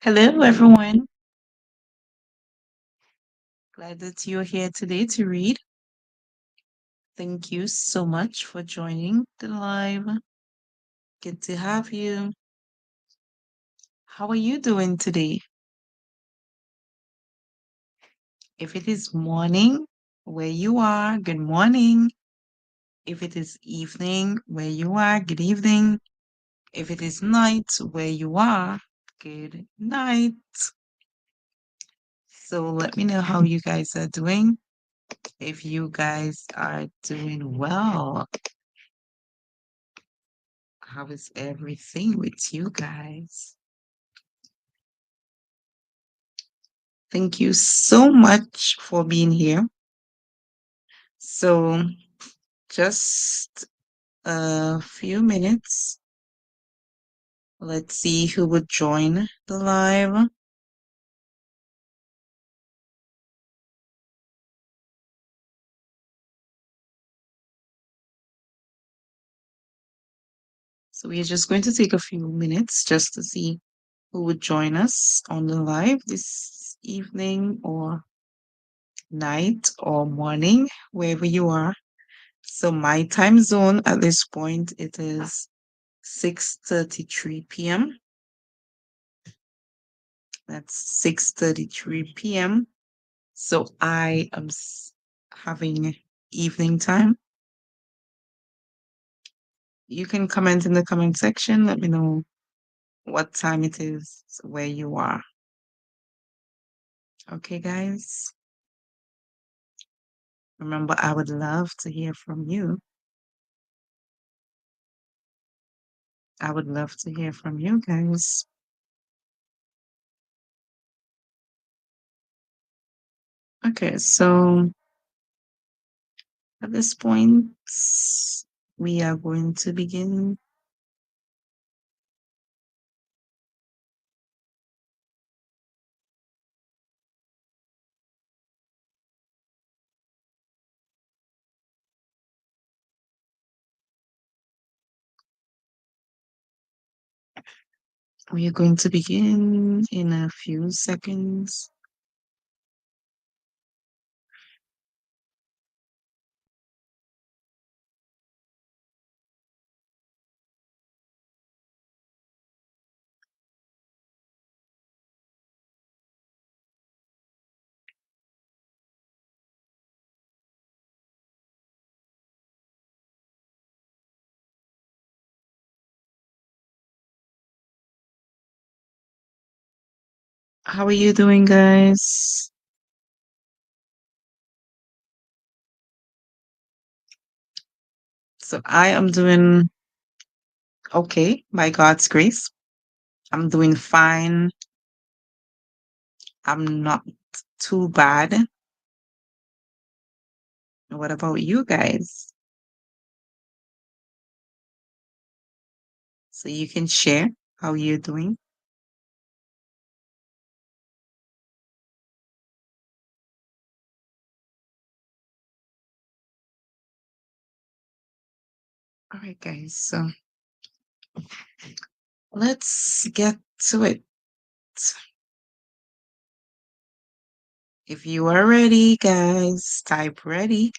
Hello, everyone. Glad that you're here today to read. Thank you so much for joining the live. Good to have you. How are you doing today? If it is morning where you are, good morning. If it is evening where you are, good evening. If it is night where you are, good night. So let me know how you guys are doing. If you guys are doing well, how is everything with you guys? Thank you so much for being here. So, just a few minutes. Let's see who would join the live. So, we're just going to take a few minutes just to see who would join us on the live this evening or night or morning, wherever you are. So, my time zone at this point, it is 6:33 p.m. That's 6:33 p.m. So I am having evening time. You can comment in the comment section. Let me know what time it is where you are. Okay, guys. Remember, I would love to hear from you. I would love to hear from you guys. Okay, so at this point, we are going to begin. We are going to begin in a few seconds. How are you doing, guys? So I am doing okay, by God's grace. I'm doing fine. I'm not too bad. What about you guys? So you can share how you're doing. All right, guys. So let's get to it. If you are ready, guys, type ready.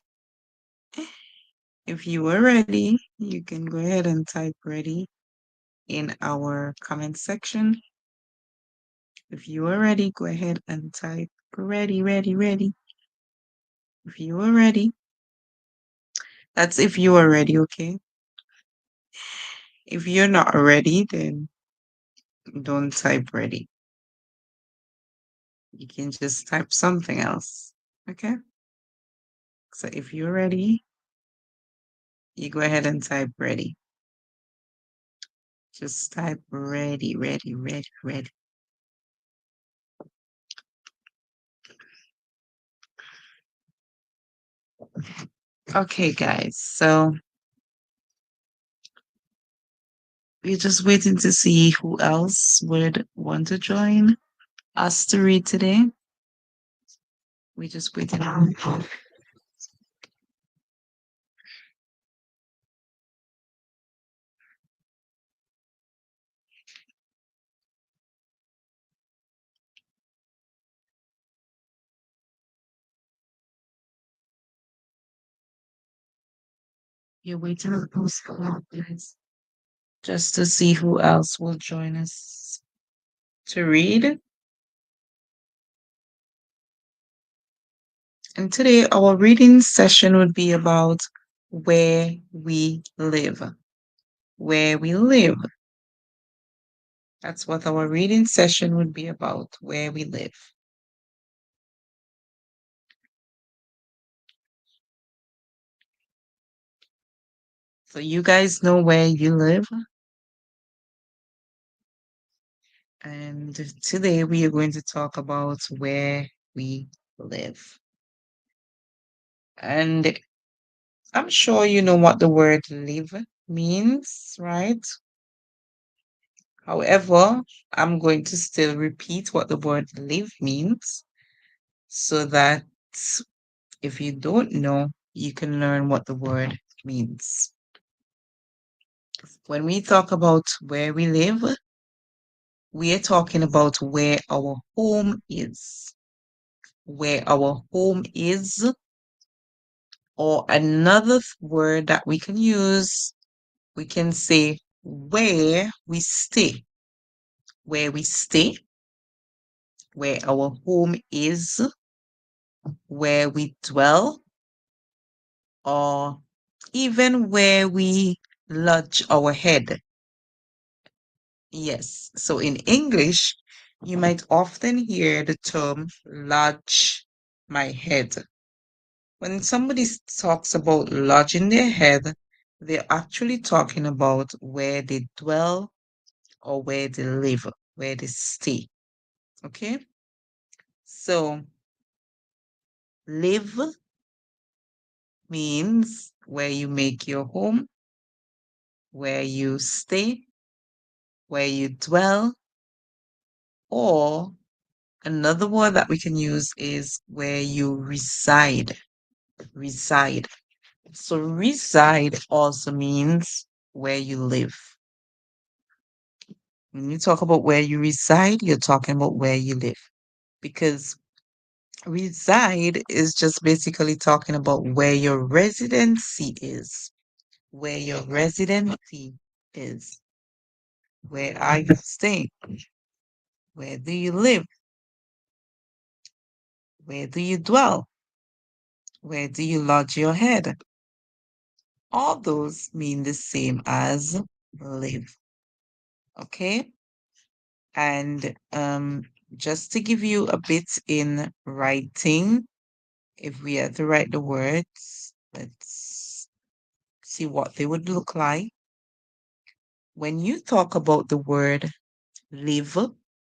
If you are ready, you can go ahead and type ready in our comment section. If you are ready, go ahead and type ready, ready, ready. If you are ready, that's if you are ready, okay? If you're not ready, then don't type ready. You can just type something else, okay? So if you're ready, you go ahead and type ready. Just type ready, ready, ready, ready. Okay, guys. So we're just waiting to see who else would want to join us to read today. We're just waiting on. You're waiting on the post guys, just to see who else will join us to read. And today, our reading session would be about where we live. Where we live. That's what our reading session would be about, where we live. So you guys know where you live. And today we are going to talk about where we live. And I'm sure you know what the word live means, right? However, I'm going to still repeat what the word live means so that if you don't know, you can learn what the word means. When we talk about where we live, we are talking about where our home is. Where our home is, or another word that we can use, we can say where we stay. Where we stay, where our home is, where we dwell, or even where we lodge our head. Yes, so in English, you might often hear the term lodge my head. When somebody talks about lodging their head, they're actually talking about where they dwell or where they live, where they stay. Okay? So, live means where you make your home, where you stay, where you dwell, or another word that we can use is where you reside. Reside. So, reside also means where you live. When you talk about where you reside, you're talking about where you live. Because reside is just basically talking about where your residency is. Where your residency is. Where are you staying? Where do you live? Where do you dwell? Where do you lodge your head? All those mean the same as live. Okay? And just to give you a bit in writing, if we had to write the words, let's see what they would look like. When you talk about the word live,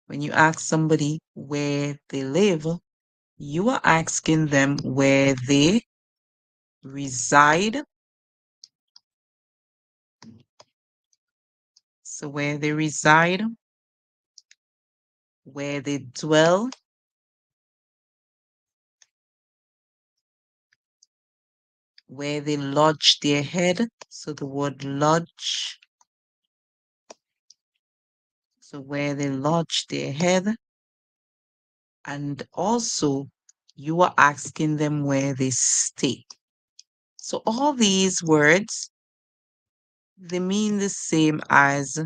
when you ask somebody where they live, you are asking them where they reside. So where they reside, where they dwell, where they lodge their head. So the word lodge. So where they lodge their head. And also you are asking them where they stay. So all these words, they mean the same as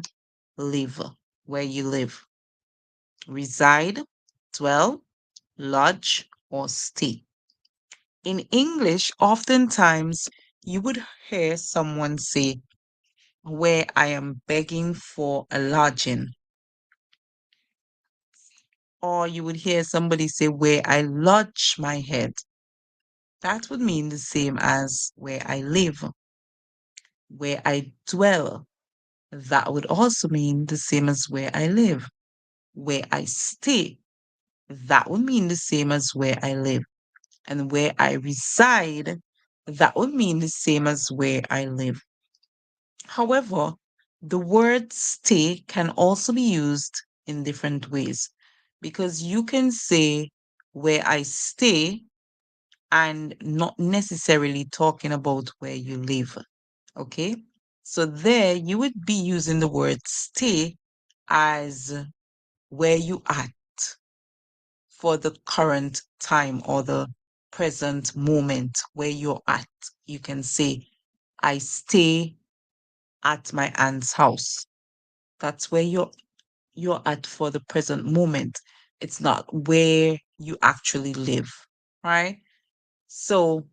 live, where you live. Reside, dwell, lodge, or stay. In English, oftentimes you would hear someone say, where I am begging for a lodging. Or you would hear somebody say, where I lodge my head. That would mean the same as where I live. Where I dwell. That would also mean the same as where I live. Where I stay. That would mean the same as where I live. And where I reside, that would mean the same as where I live. However, the word stay can also be used in different ways because you can say where I stay and not necessarily talking about where you live. Okay? So there you would be using the word stay as where you at for the current time or the present moment where you're at. You can say I stay at my aunt's house. That's where you're at for the present moment. It's not where you actually live, right? So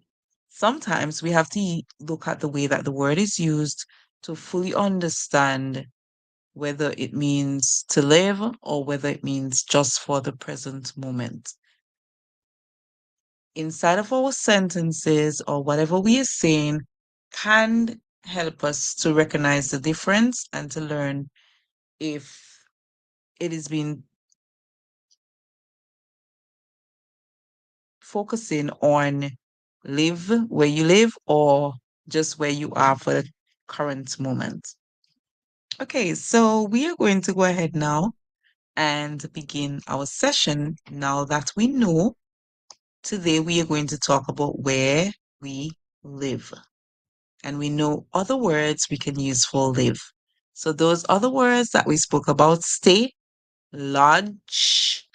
sometimes we have to look at the way that the word is used to fully understand whether it means to live or whether it means just for the present moment. Inside of our sentences or whatever we are saying can help us to recognize the difference and to learn if it is being focusing on live where you live or just where you are for the current moment. Okay, so we are going to go ahead now and begin our session. Now that we know, today we are going to talk about where we live. And we know other words we can use for live. So those other words that we spoke about, stay, lodge,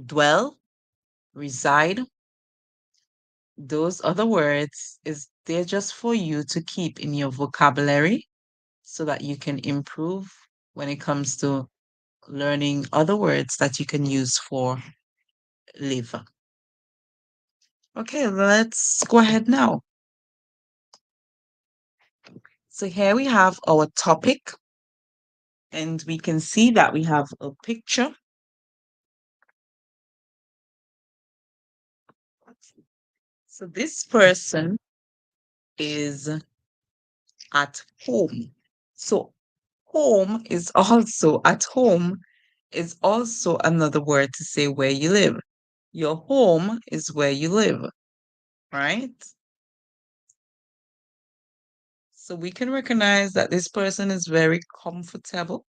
dwell, reside, those other words is they're just for you to keep in your vocabulary so that you can improve when it comes to learning other words that you can use for live. Okay, let's go ahead now. So here we have our topic, and we can see that we have a picture. So this person is at home. So home is also at home is also another word to say where you live. Your home is where you live, right? So we can recognize that this person is very comfortable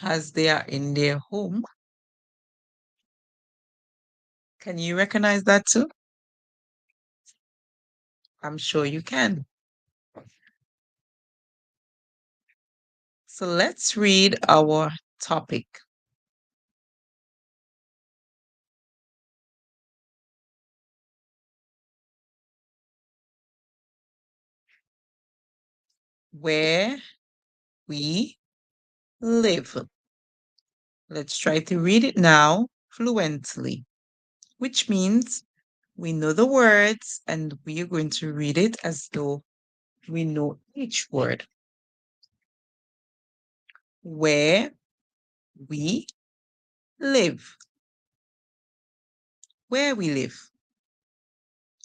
as they are in their home. Can you recognize that too? I'm sure you can. So let's read our topic. Where we live. Let's try to read it now fluently, which means we know the words and we are going to read it as though we know each word. Where we live. Where we live.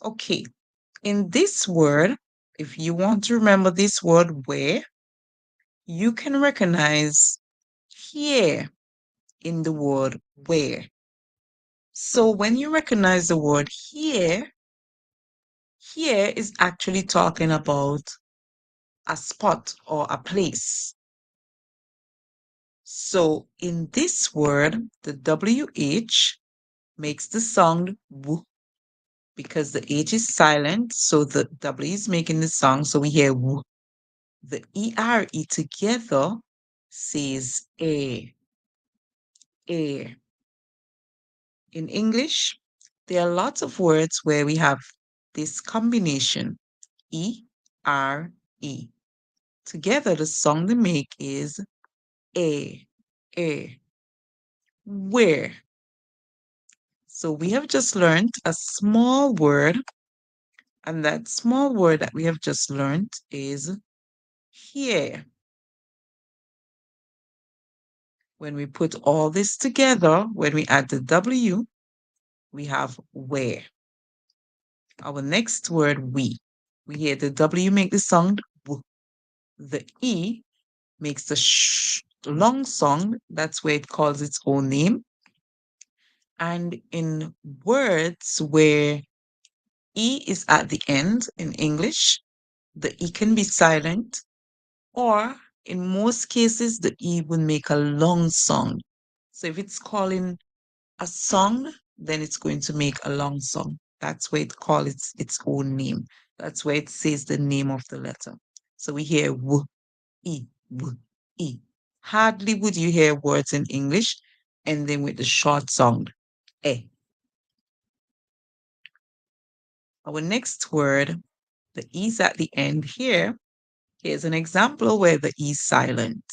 Okay, in this word, if you want to remember this word where, you can recognize here in the word where. So when you recognize the word here, here is actually talking about a spot or a place. So in this word, the WH makes the sound W because the H is silent. So the W is making the sound. So we hear W. The ERE together says air, air. In English, there are lots of words where we have this combination, E-R-E. Together, the song they make is air, air. Where? So we have just learned a small word, and that small word that we have just learned is here. When we put all this together, when we add the W, we have where. Our next word, we. We hear the W make the sound W. The E makes the long sound. That's where it calls its own name. And in words where E is at the end in English, the E can be silent, or in most cases, the E will make a long sound. So if it's calling a song, then it's going to make a long song. That's where it calls its own name. That's where it says the name of the letter. So we hear W, E, W, E. Hardly would you hear words in English ending with the short sound, E. Our next word The E's at the end here. Here's an example where the E is silent.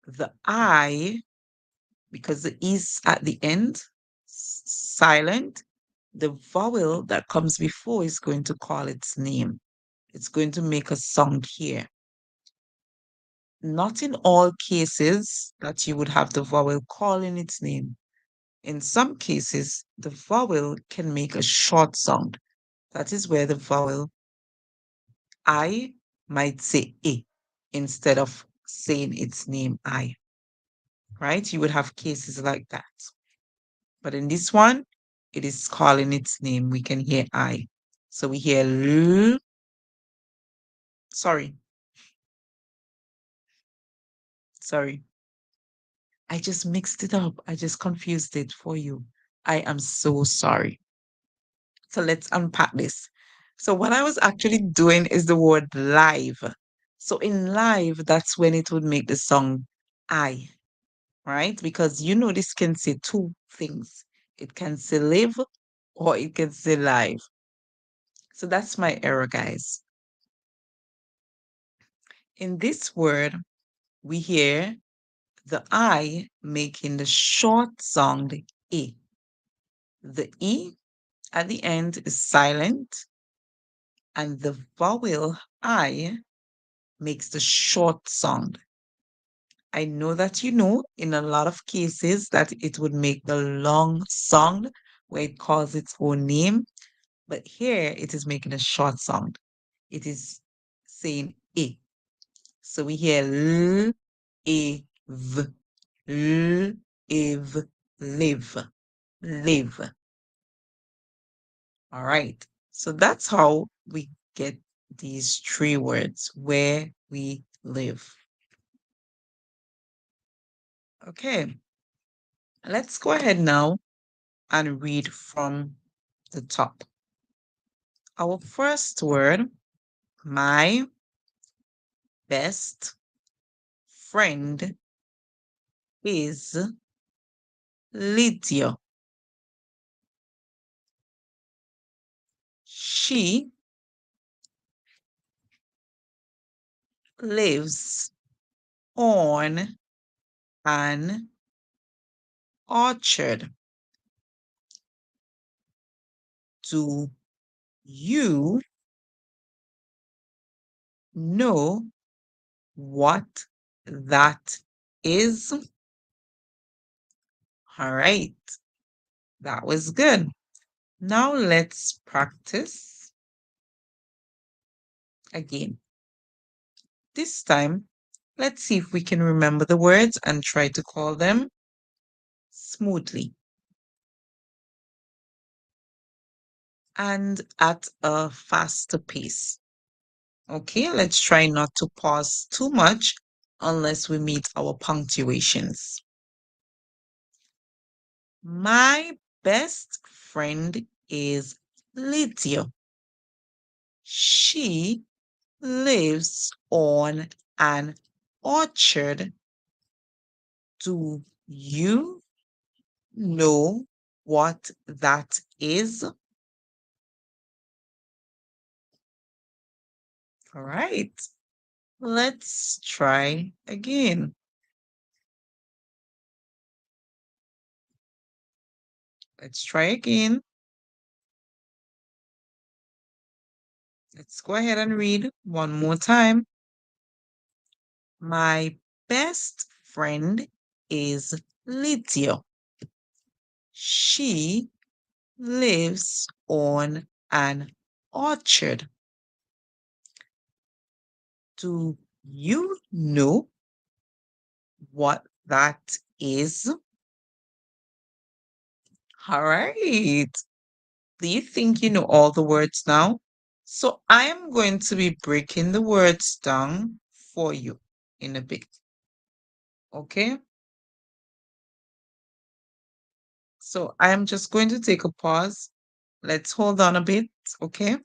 The I, because the E's at the end, silent, the vowel that comes before is going to call its name. It's going to make a sound here. Not in all cases that you would have the vowel calling its name. In some cases, the vowel can make a short sound. That is where the vowel I might say A instead of saying its name I, right? You would have cases like that. But in this one, it is calling its name. We can hear I. So we hear L. Sorry. Sorry. I just mixed it up. I just confused it for you. I am so sorry. So let's unpack this. So what I was actually doing is the word live. So in live, that's when it would make the song I, right? Because you know this can say two things. It can say live or it can say live. So that's my error, guys. In this word, we hear the I making the short sound E. The E at the end is silent, and the vowel I makes the short sound. I know that you know in a lot of cases that it would make the long sound where it calls its own name, but here it is making a short sound. It is saying E. So we hear L, E, V, L, E, V, live, live. All right. So that's how we get these three words, where we live. Okay. Let's go ahead now and read from the top. Our first word, my best friend is Lydia. She lives on an orchard. Do you know what that is? All right, that was good. Now let's practice again. This time, let's see if we can remember the words and try to call them smoothly and at a faster pace. Okay, let's try not to pause too much unless we meet our punctuations. My best friend is Lydia. She lives on an orchard. Do you know what that is? All right, let's try again. Let's try again. Let's go ahead and read one more time. My best friend is Lydia. She lives on an orchard. Do you know what that is? All right. Do you think you know all the words now? So I am going to be breaking the words down for you in a bit. Okay? So I am just going to take a pause. Let's hold on a bit. Okay?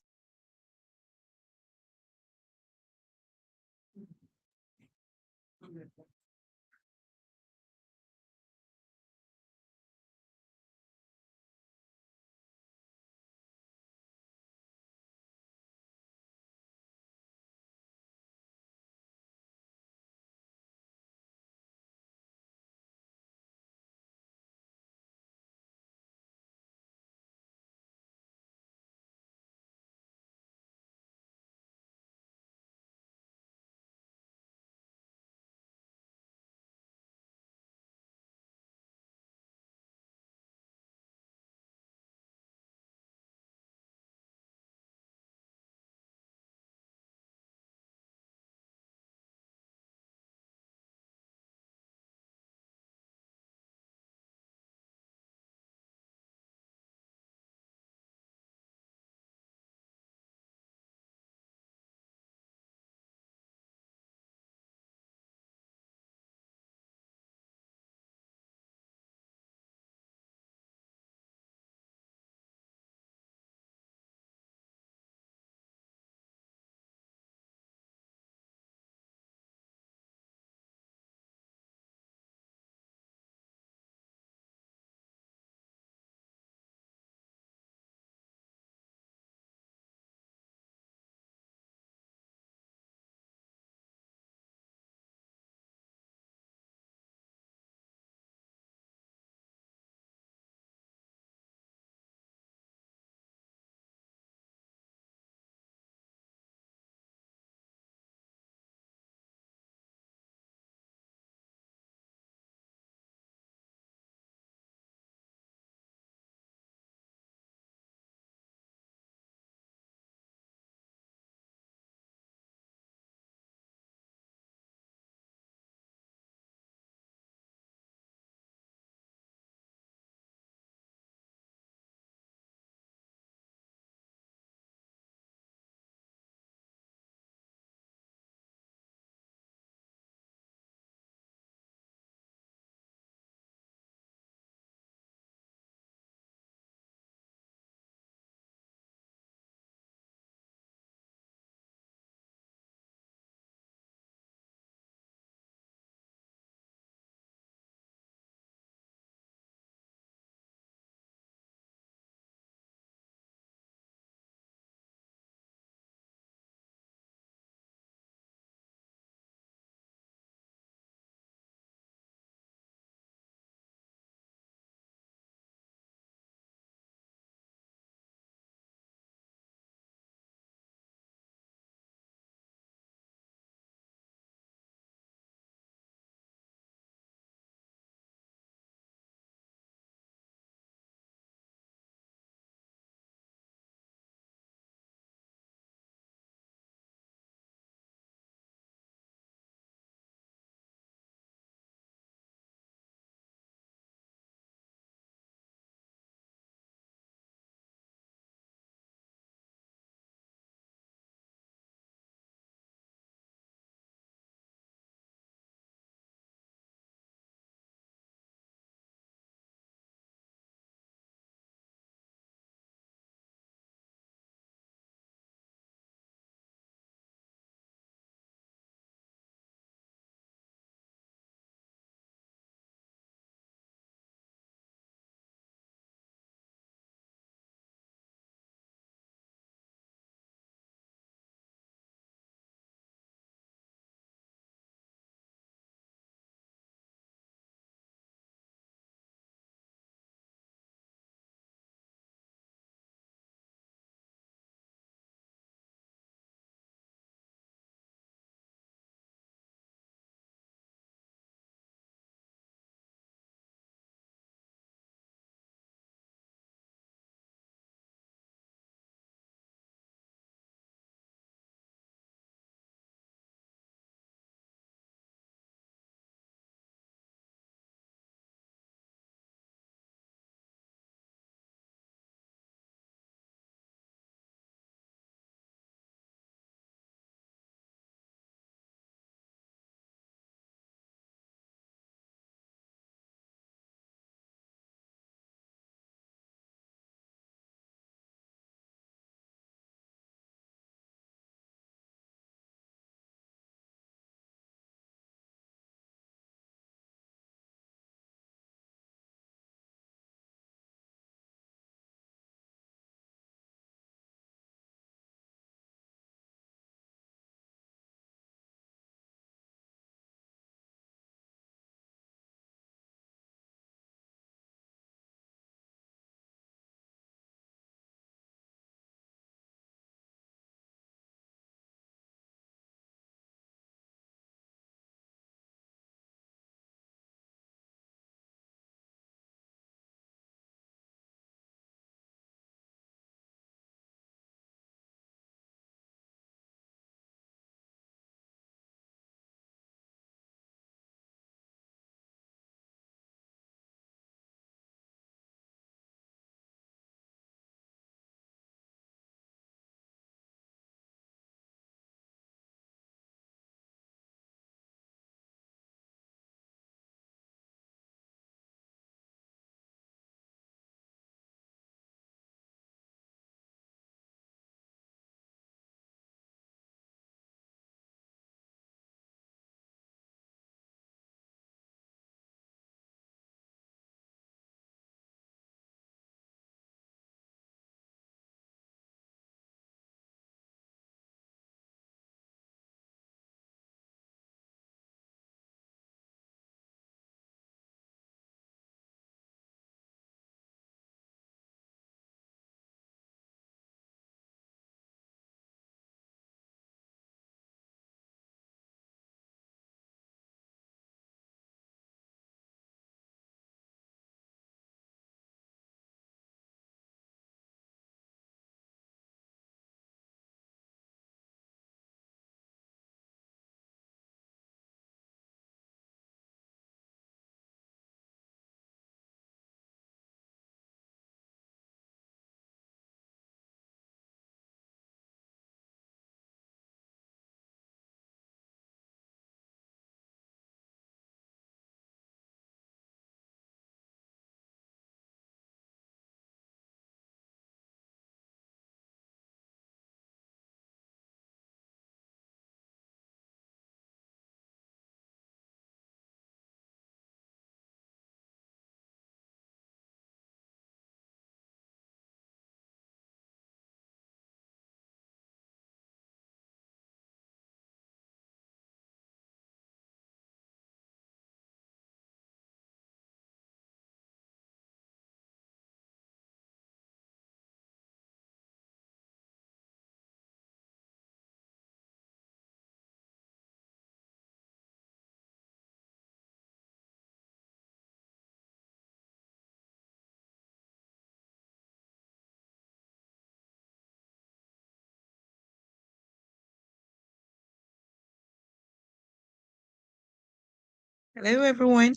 Hello, everyone.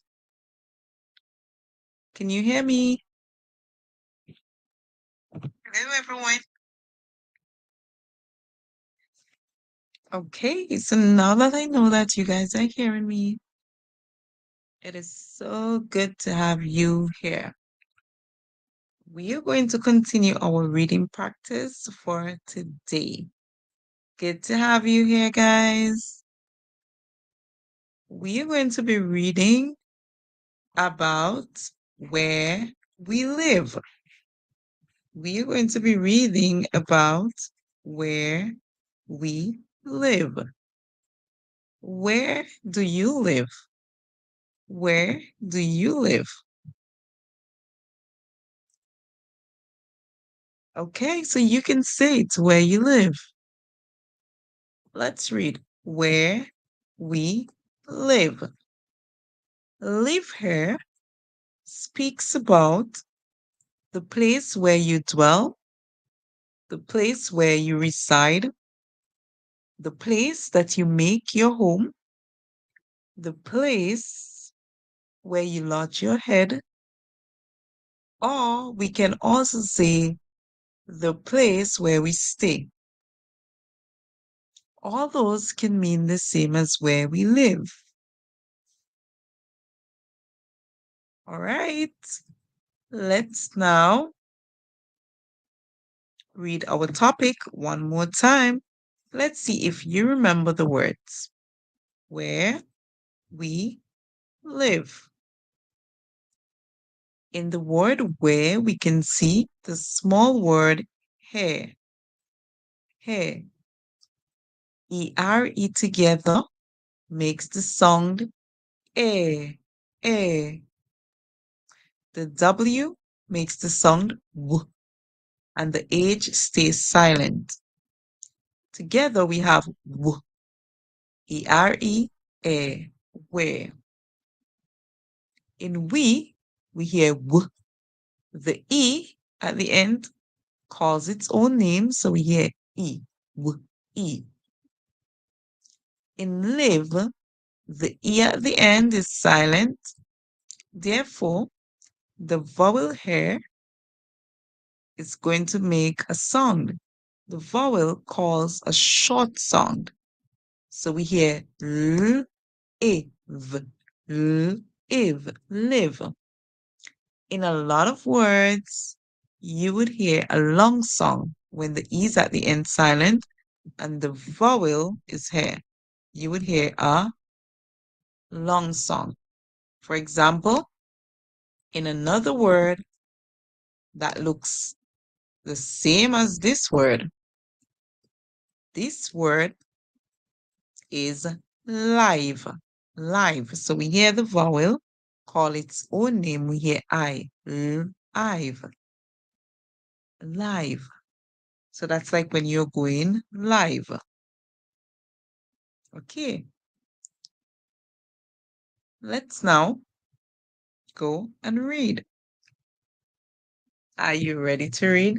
Can you hear me? Hello, everyone. Okay, so now that I know that you guys are hearing me, it is so good to have you here. We are going to continue our reading practice for today. Good to have you here, guys. We are going to be reading about where we live. We are going to be reading about where we live. Where do you live? Where do you live? Okay, so you can say it's where you live. Let's read. Where we live. Live here speaks about the place where you dwell, the place where you reside, the place that you make your home, the place where you lodge your head, or we can also say the place where we stay. All those can mean the same as where we live. All right, let's now read our topic one more time. Let's see if you remember the words. Where we live. In the word where, we can see the small word here. Here. E-R-E together makes the sound eh, eh. The W makes the sound w, and the H stays silent. Together we have w, E-R-E, eh, where. In we hear w. The E at the end calls its own name, so we hear E, w, E. In live, the E at the end is silent. Therefore, the vowel here is going to make a sound. The vowel calls a short sound. So we hear L, I, V, L, iv, live. In a lot of words, you would hear a long song when the E is at the end silent and the vowel is here. You would hear a long song. For example, in another word that looks the same as this word is live. Live. So we hear the vowel call its own name. We hear I, live, live. So that's like when you're going live. Okay. Let's now go and read. Are you ready to read?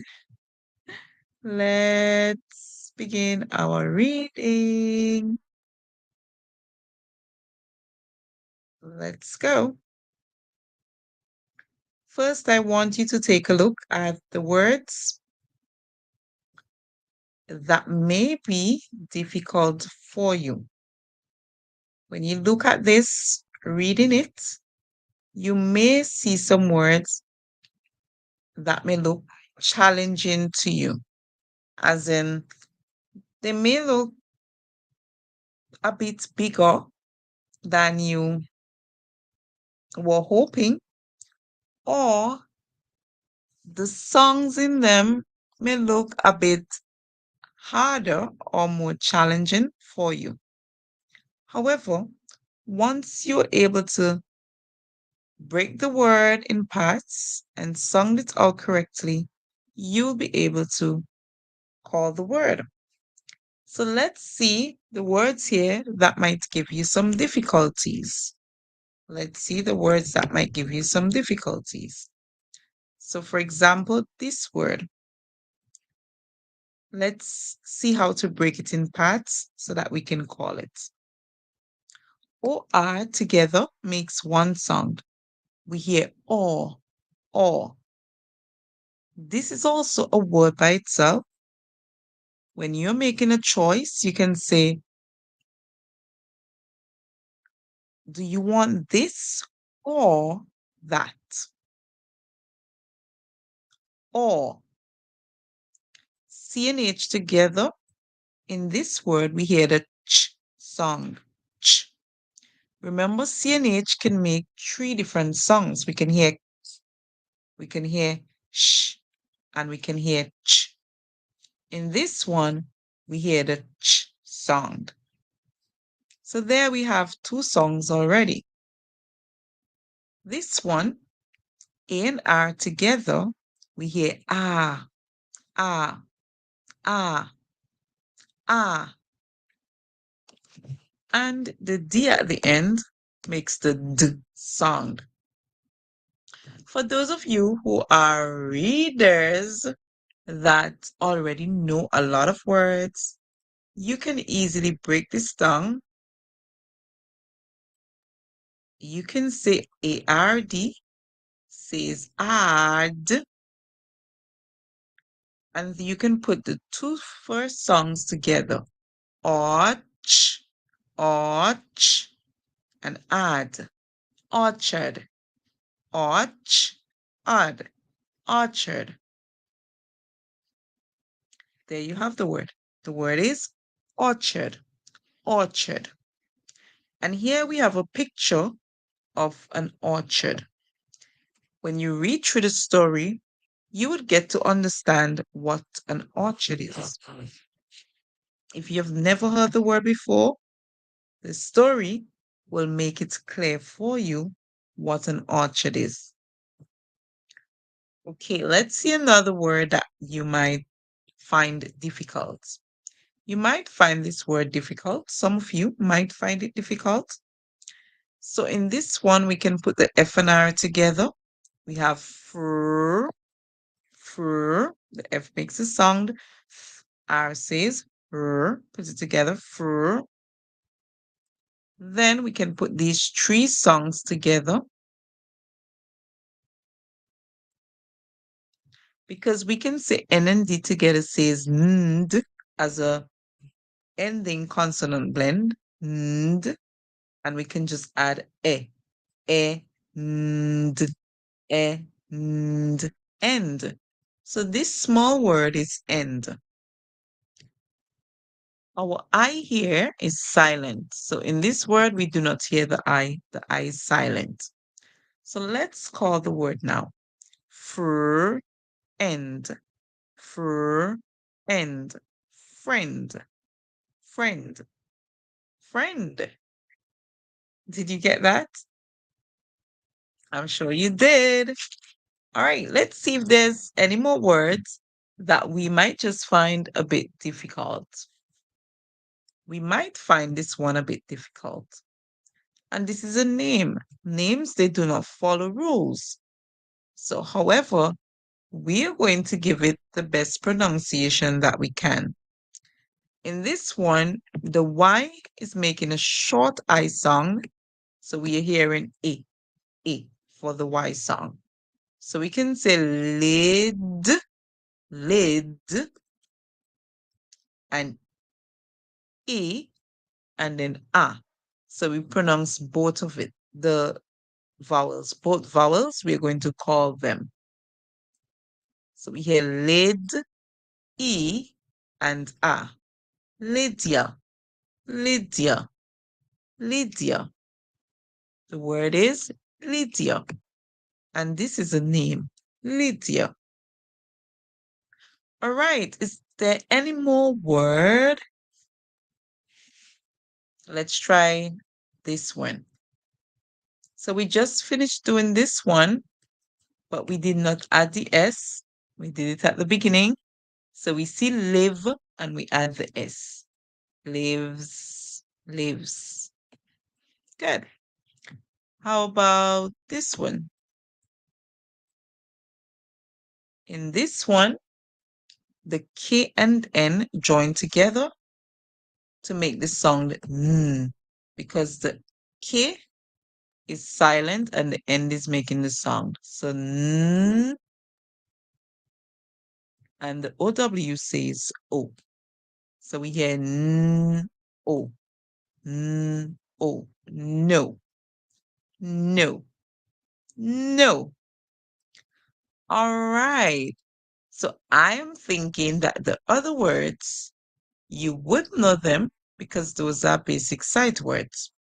Let's begin our reading. Let's go. First, I want you to take a look at the words that may be difficult for you. When you look at this, reading it, you may see some words that may look challenging to you, as in they may look a bit bigger than you were hoping, or the songs in them may look a bit harder or more challenging for you. However, once you're able to break the word in parts and sound it out correctly, you'll be able to call the word. So let's see the words here that might give you some difficulties. Let's see the words that might give you some difficulties. So for example, this word. Let's see how to break it in parts so that we can call it. O-R together makes one sound. We hear or. This is also a word by itself. When you're making a choice, you can say, do you want this or that? Or C and H together. In this word, we hear the ch sound. Ch. Remember, C and H can make three different sounds. We can hear sh, and we can hear ch. In this one, we hear the ch sound. So there we have two songs already. This one, A and R together, we hear ah, ah, ah, ah. And the D at the end makes the D sound. For those of you who are readers that already know a lot of words, you can easily break this down. You can say ARD, says ARD, and you can put the two first songs together. Arch, arch, and add. Orchard, arch, add, orchard. There you have the word. The word is orchard, orchard. And here we have a picture of an orchard. When you read through the story, you would get to understand what an orchard is. If you've never heard the word before, the story will make it clear for you what an orchard is. Okay, let's see another word that you might find difficult. You might find this word difficult. Some of you might find it difficult. So in this one, we can put the F and R together. We have fr, fr. The F makes a sound. R says r. Put it together, fr. Then we can put these three songs together. Because we can say N and D together says nd as a ending consonant blend. Nd. And we can just add nd, end. So this small word is end. Our I here is silent. So in this word, we do not hear the I. The I is silent. So let's call the word now. End. End. Friend. Friend. Friend. Did you get that? I'm sure you did. All right, let's see if there's any more words that we might just find a bit difficult. We might find this one a bit difficult. And this is a name. Names, they do not follow rules. So, however, we are going to give it the best pronunciation that we can. In this one, the Y is making a short I sound. So we are hearing A for the Y sound. So we can say lid, lid, and E, and then A. So we pronounce both of it, the vowels. Both vowels, we're going to call them. So we hear lid, E, and A. Lydia, Lydia, Lydia. The word is Lydia. And this is a name, Lydia. All right, is there any more word? Let's try this one. So we just finished doing this one, but we did not add the S. We did it at the beginning. So we see live and we add the S. Lives, lives. Good. How about this one? In this one, the K and N join together to make the sound because the K is silent and the end is making the sound. So N, and the OW says O. So we hear N, O, N, O. No, no, no. All right. So I am thinking that the other words, you would know them because those are basic sight words.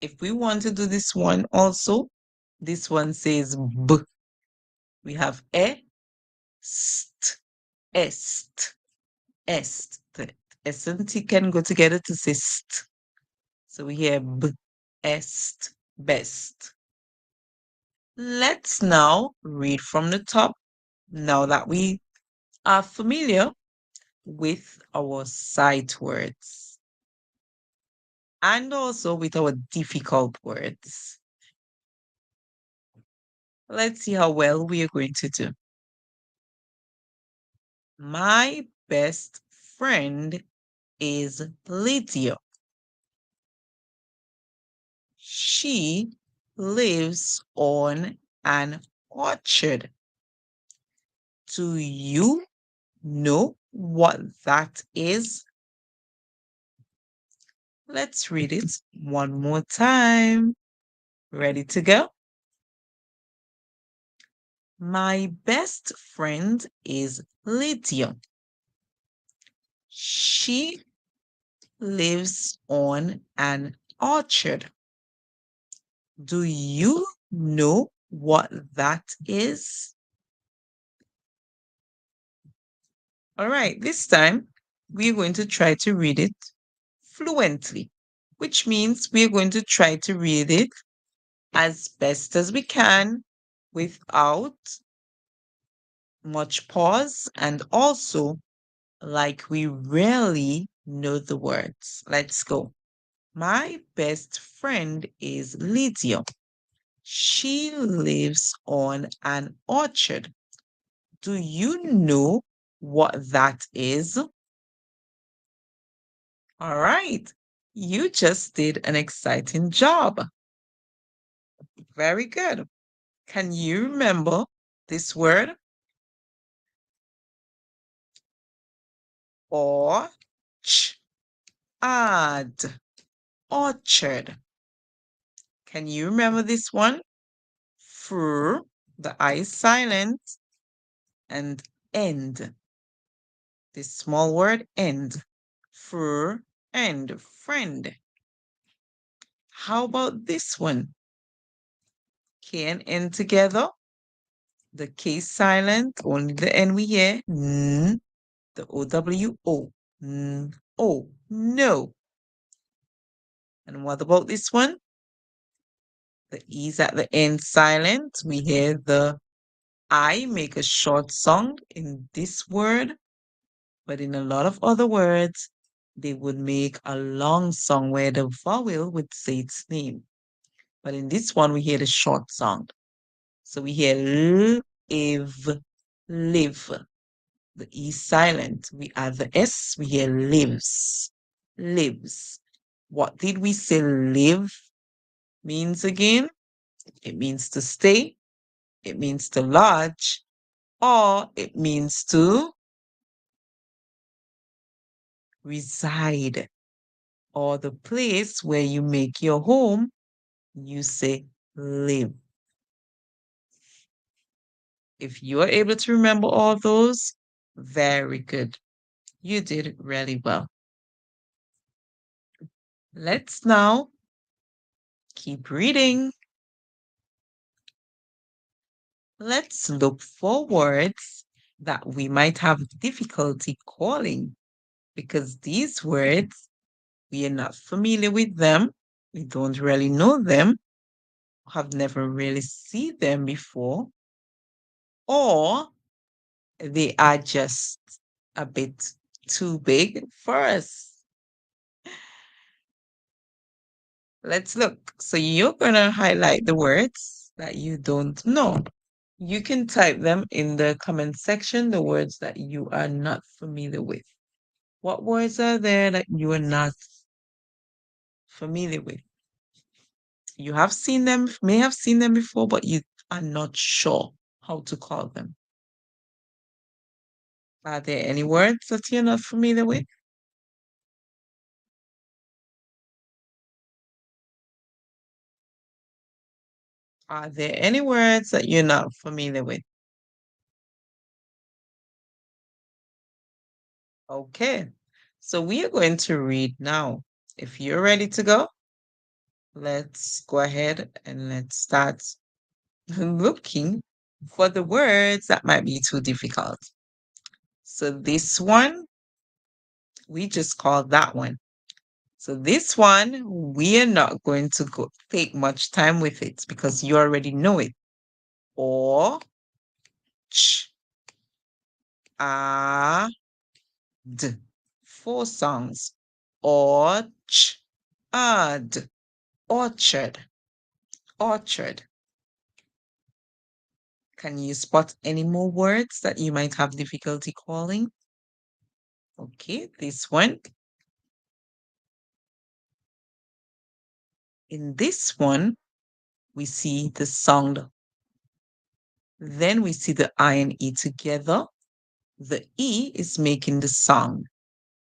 If we want to do this one also, this one says B. We have E, st, est, est. The S and T can go together to say st. So we hear B, est, best. Let's now read from the top now that we are familiar with our sight words and also with our difficult words. Let's see how well we are going to do. My best friend is Lydia. She lives on an orchard. Do you know what that is? Let's read it one more time. Ready to go? My best friend is Lydia. She lives on an orchard. Do you know what that is? All right, this time we're going to try to read it fluently, which means we're going to try to read it as best as we can without much pause and also like we really know the words. Let's go. My best friend is Lydia. She lives on an orchard. Do you know what that is? All right. You just did an exciting job. Very good. Can you remember this word? Or add orchard. Can you remember this one? Fur, the I is silent, and end. This small word, end. Fur and friend. How about this one? K and N together. The K is silent, only the N we hear. N, the O-W-O. N, O, no. And what about this one? The E's at the end silent. We hear the I make a short sound in this word, but in a lot of other words, they would make a long song where the vowel would say its name. But in this one, we hear the short sound. So we hear L, if, live. The E is silent. We add the S, we hear lives. Lives. What did we say live means again? It means to stay, it means to lodge, or it means to reside, or the place where you make your home, you say live. If you are able to remember all those, very good. You did really well. Let's now keep reading. Let's look for words that we might have difficulty calling because these words, we are not familiar with them. We don't really know them, have never really seen them before, or they are just a bit too big for us. Let's look. So you're going to highlight the words that you don't know. You can type them in the comment section, the words that you are not familiar with. What words are there that you are not familiar with? You have seen them, may have seen them before, but you are not sure how to call them. Are there any words that you're not familiar with? Are there any words that you're not familiar with? Okay, so we are going to read now. If you're ready to go, let's go ahead and let's start looking for the words that might be too difficult. So this one, we just call that one. So this one, we are not going to take much time with it because you already know it. Or, ch, a, d. 4 songs. Or, ch, a, d. Orchard. Orchard. Can you spot any more words that you might have difficulty calling? Okay, this one. In this one, we see the sound. Then we see the I and E together. The E is making the sound.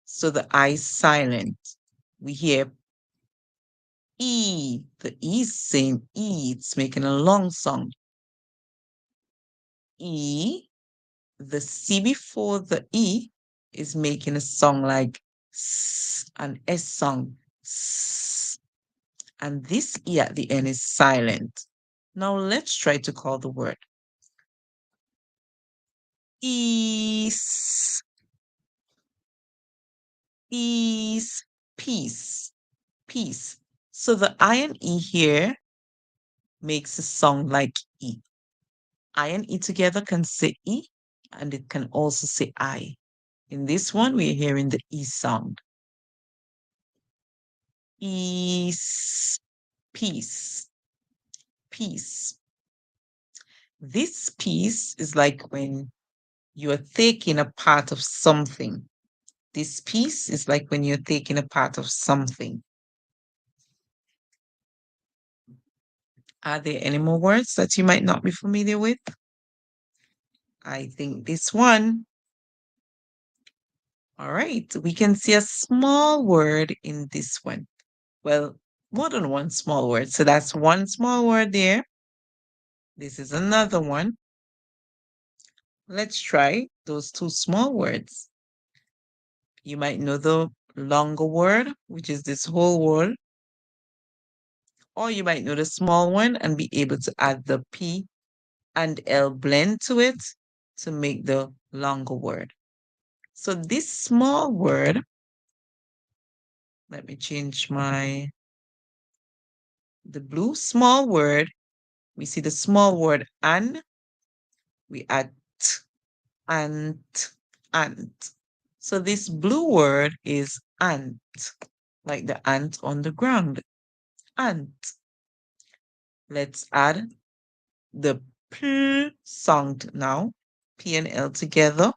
So the I is silent. We hear E. The E is saying E. It's making a long sound. E. The C before the E is making a song like S, an S sound. S. And this E at the end is silent. Now let's try to call the word. Ease. Ease. Peace. Peace. So the I and E here makes a sound like E. I and E together can say E, and it can also say I. In this one, we're hearing the E sound. Ease, peace, peace. This piece is like when you are taking a part of something. This piece is like when you're taking a part of something. Are there any more words that you might not be familiar with? I think this one. All right, we can see a small word in this one. Well, more than one small word. So that's one small word there. This is another one. Let's try those 2 small words. You might know the longer word, which is this whole word, or you might know the small one and be able to add the P and L blend to it to make the longer word. So this small word, let me change the blue small word. We see the small word an, we add t, ant. So this blue word is ant, like the ant on the ground. Ant. Let's add the p sound now. P and L together.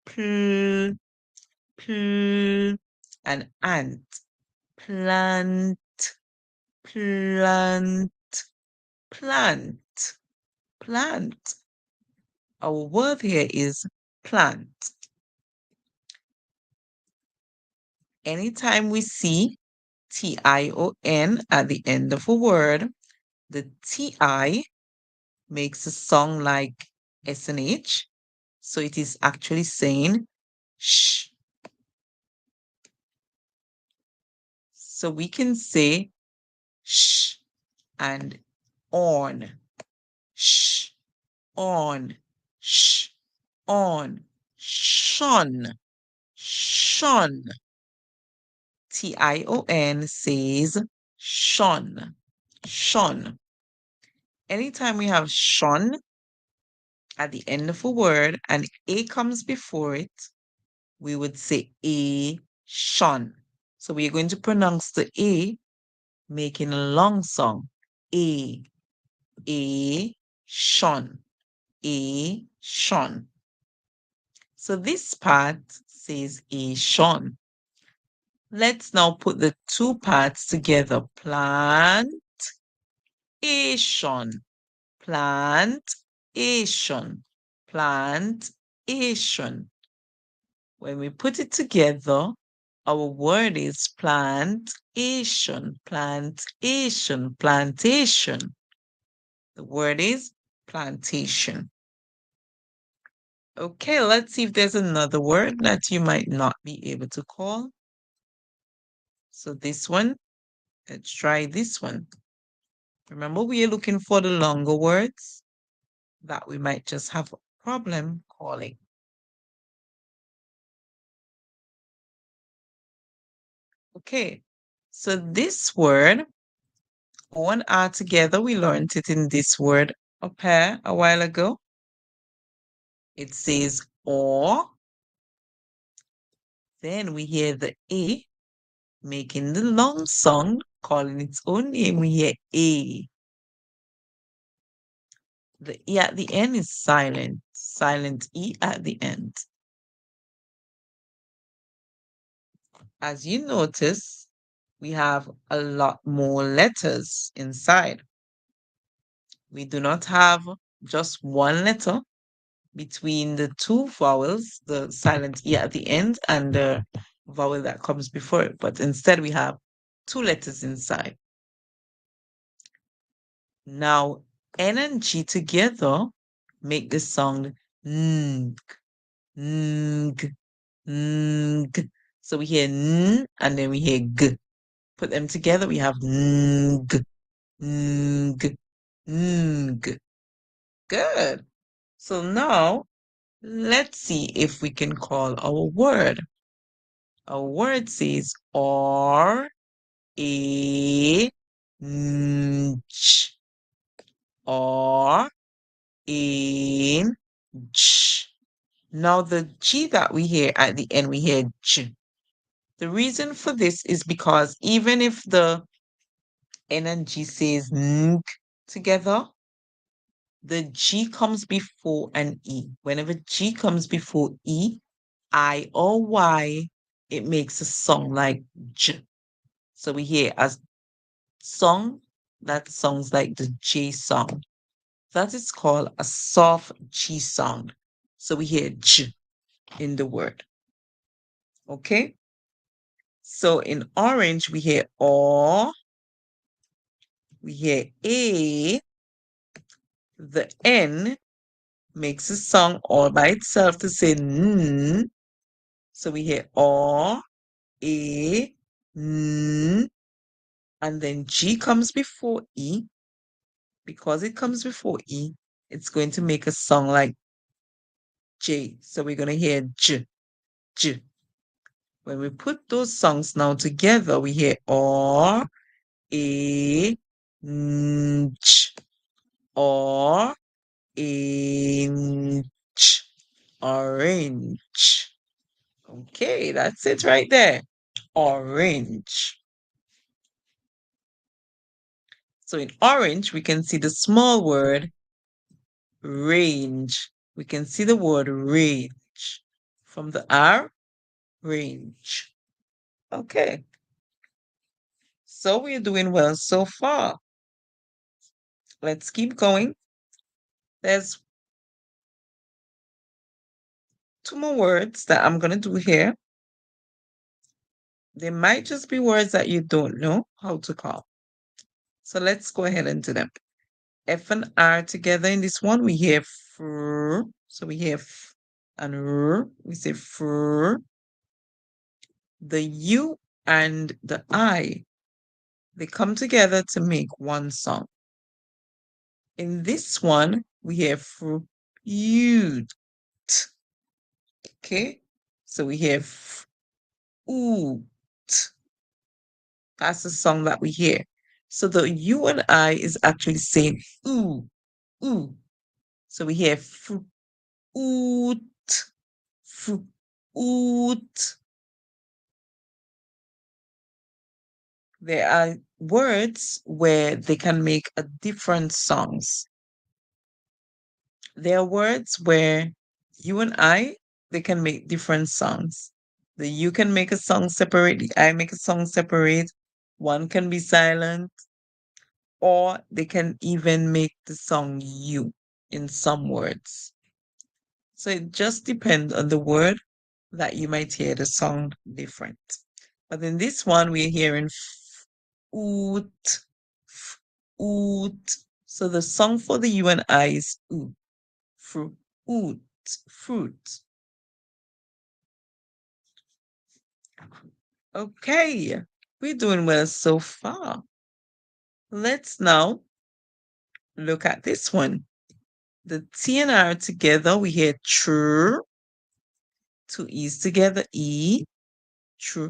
P, p, and ant. Plant, plant, plant, plant. Our word here is plant. Anytime we see Tion at the end of a word, the Ti makes a sound like SNH. So it is actually saying sh. So we can say sh and on, sh, on, sh, on, shone, shone. Tion says shone, shone. Anytime we have shone at the end of a word and a comes before it, we would say a shone. So we are going to pronounce the a, making a long song. A shone, a shone. So this part says a shone. Let's now put the 2 parts together. Plant, Plantation. Plantation. Plantation. When we put it together, our word is plantation. Plantation. Plantation. The word is plantation. Okay, let's see if there's another word that you might not be able to call. So this one, let's try this one. Remember, we are looking for the longer words that we might just have a problem calling. Okay, so this word, O and R together, we learned it in this word a pair a while ago. It says or. Then we hear the A making the long sound, calling its own name. We hear A. The E at the end is silent. Silent E at the end. As you notice, we have a lot more letters inside. We do not have just one letter between the two vowels, the silent E at the end and the vowel that comes before it, but instead we have two letters inside. Now, N and G together make the sound ng, ng, ng. So we hear n and then we hear g. Put them together, we have ng, ng, ng. Good. So now, let's see if we can call our word. Our word says or, a, ch, or, in, ch. Now the G that we hear at the end, we hear ch. The reason for this is because even if the N and G says ng together, the G comes before an E. Whenever G comes before E, I or Y, it makes a song like J. So we hear a song that sounds like the J sound. That is called a soft G sound. So we hear J in the word. Okay? So in orange, we hear O, we hear A, the N makes a song all by itself to say N. So we hear O, A, N, and then G comes before E. Because it comes before E, it's going to make a song like J. So we're going to hear J, J. When we put those songs now together, we hear O, A, N, Ch, or inch, orange. Okay, that's it right there. Orange. So in orange, we can see the small word range. We can see the word range from the R, range. Okay. So we're doing well so far. Let's keep going. There's two more words that I'm going to do here. They might just be words that you don't know how to call. So let's go ahead and do them. F and R together in this one, we hear fr. So we hear f and r. We say fr. The U and the I, they come together to make one sound. In this one, we hear fruit. Okay? So we hear oot. That's the song that we hear. So the U and I is actually saying ooh, ooh. So we hear oot, oot. There are words where they can make a different songs. There are words where you and I, they can make different songs. The you can make a song separate, the I make a song separate. One can be silent, or they can even make the sound U in some words. So it just depends on the word that you might hear the sound different. But in this one, we're hearing oot, oot. So the song for the U and I is oot, fruit, oot, fruit. Okay, we're doing well so far. Let's now look at this one. The T and R together, we hear tr, two E's together, E, tr,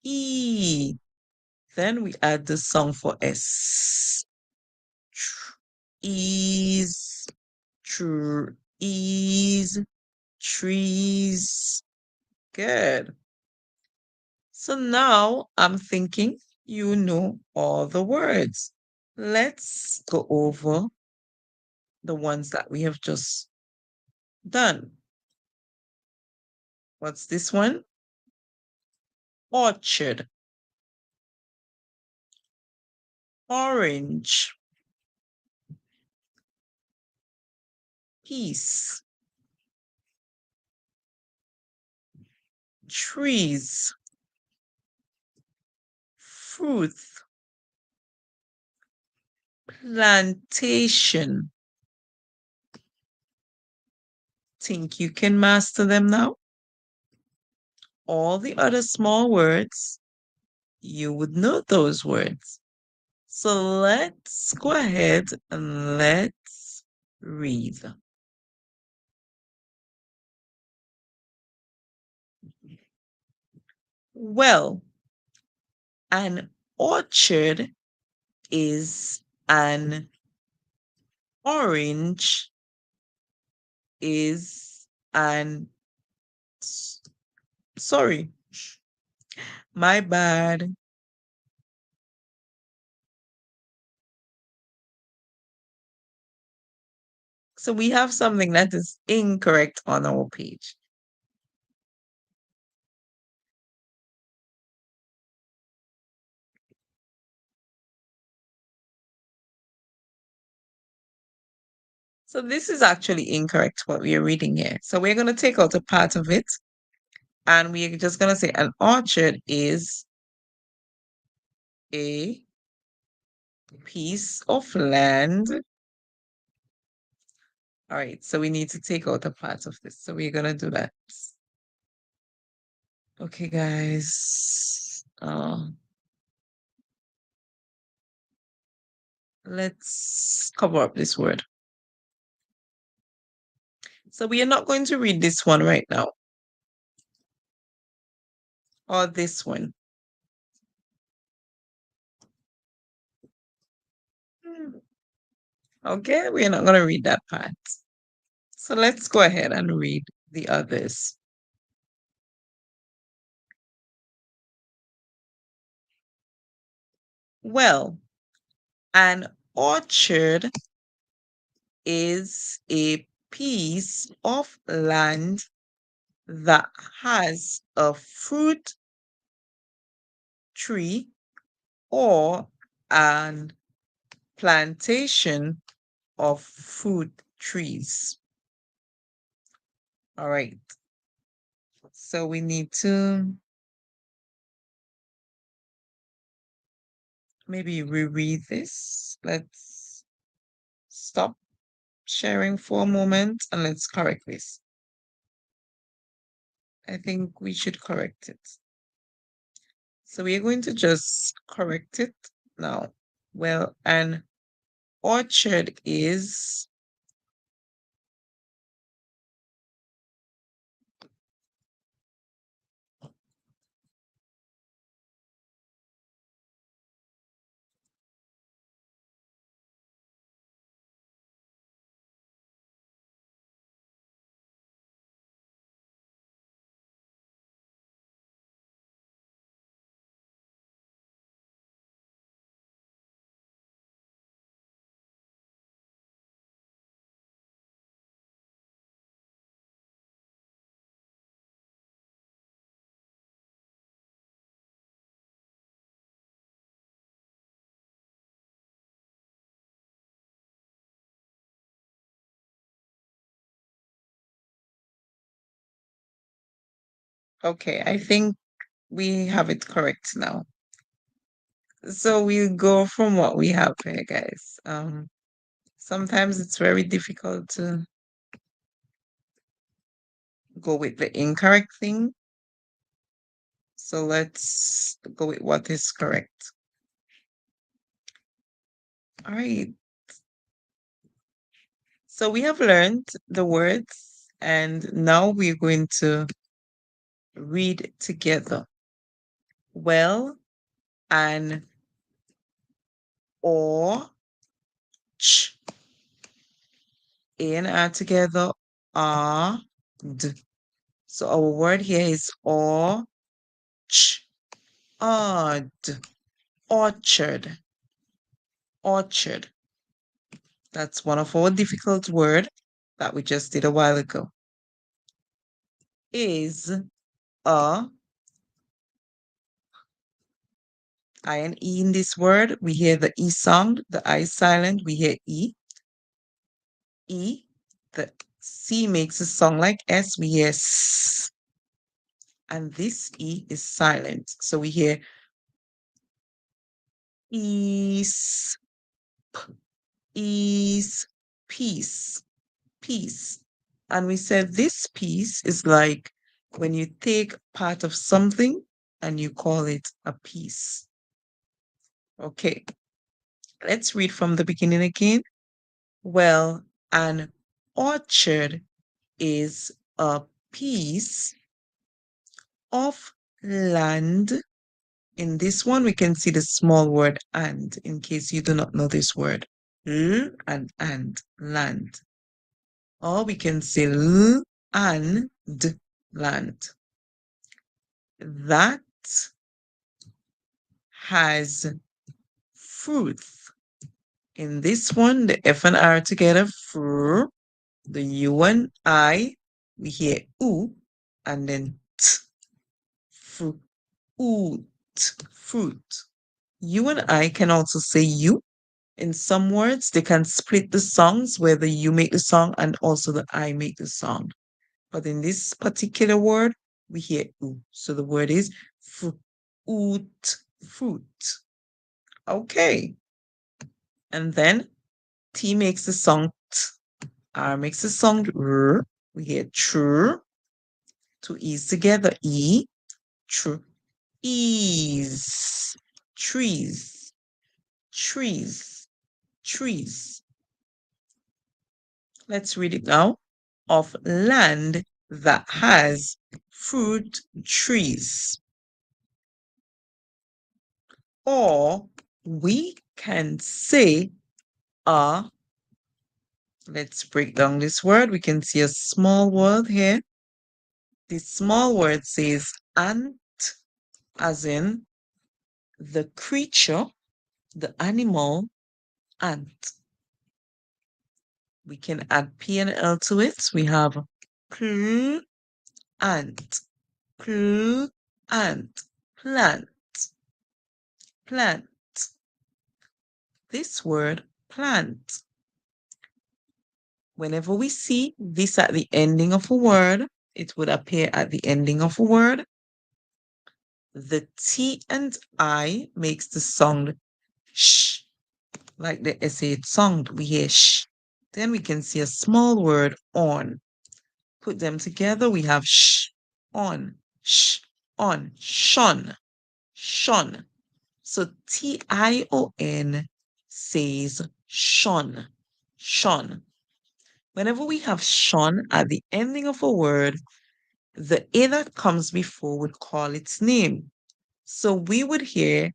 E. Then we add the song for S. Ease, trees, trees. Good. So now I'm thinking you know all the words. Let's go over the ones that we have just done. What's this one? Orchard, orange, peace, trees, fruit, plantation. Think you can master them now? All the other small words, you would know those words. So let's go ahead and let's read. Well, an orchard is an orange is an sorry, my bad. So we have something that is incorrect on our page. So this is actually incorrect what we are reading here. So we're going to take out a part of it and we're just going to say an orchard is a piece of land. All right, so we need to take out a part of this. So we're going to do that. Okay, guys. Let's cover up this word. So we are not going to read this one right now. Or this one. Okay, we're not going to read that part. So let's go ahead and read the others. Well, an orchard is a piece of land that has a fruit tree or an plantation of fruit trees. All right. So we need to maybe reread this. Let's stop sharing for a moment and let's correct this. I think we should correct it. So we're going to just correct it now. Well, an orchard is Okay, I think we have it correct now. So we'll go from what we have here, guys. Sometimes it's very difficult to go with the incorrect thing. So let's go with what is correct. All right. So we have learned the words, and now we're going to read together. Well and or ch. A and R together are d. So our word here is or ch. Odd. Orchard. Orchard. That's one of our difficult word that we just did a while ago. Is a I and E in this word. We hear the E sound, the I silent, we hear E. E. The C makes a sound like S, we hear S. And this E is silent. So we hear is, is, peace, peace. And we said this piece is like when you take part of something and you call it a piece. Okay, let's read from the beginning again. Well, an orchard is a piece of land. In this one, we can see the small word and, in case you do not know this word. L and, land. Or we can say L and land. That has fruits. In this one, the F and R together, fr, the U and I, we hear oo, and then t, fruit, fruit. You and I can also say you. In some words, they can split the songs where the you make the song and also the I make the song. But in this particular word, we hear oo. So the word is fruit, fruit. Okay. And then T makes the song t. R makes the song r. We hear tr. Two E's together. E. Tr. Ease. Trees. Trees. Trees. Let's read it now. Of land that has fruit trees. Or we can say let's break down this word. We can see a small word here. This small word says ant, as in the creature, the animal, ant. We can add P and L to it. We have pl, ant, pl, ant, plant, plant. This word, plant. Whenever we see this at the ending of a word, it would appear at the ending of a word. The T and I makes the sound sh, like the SH sound. We hear sh. Then we can see a small word on. Put them together, we have sh, on, shone, shone. So Tion says shone, shone. Whenever we have shone at the ending of a word, the A that comes before would call its name. So we would hear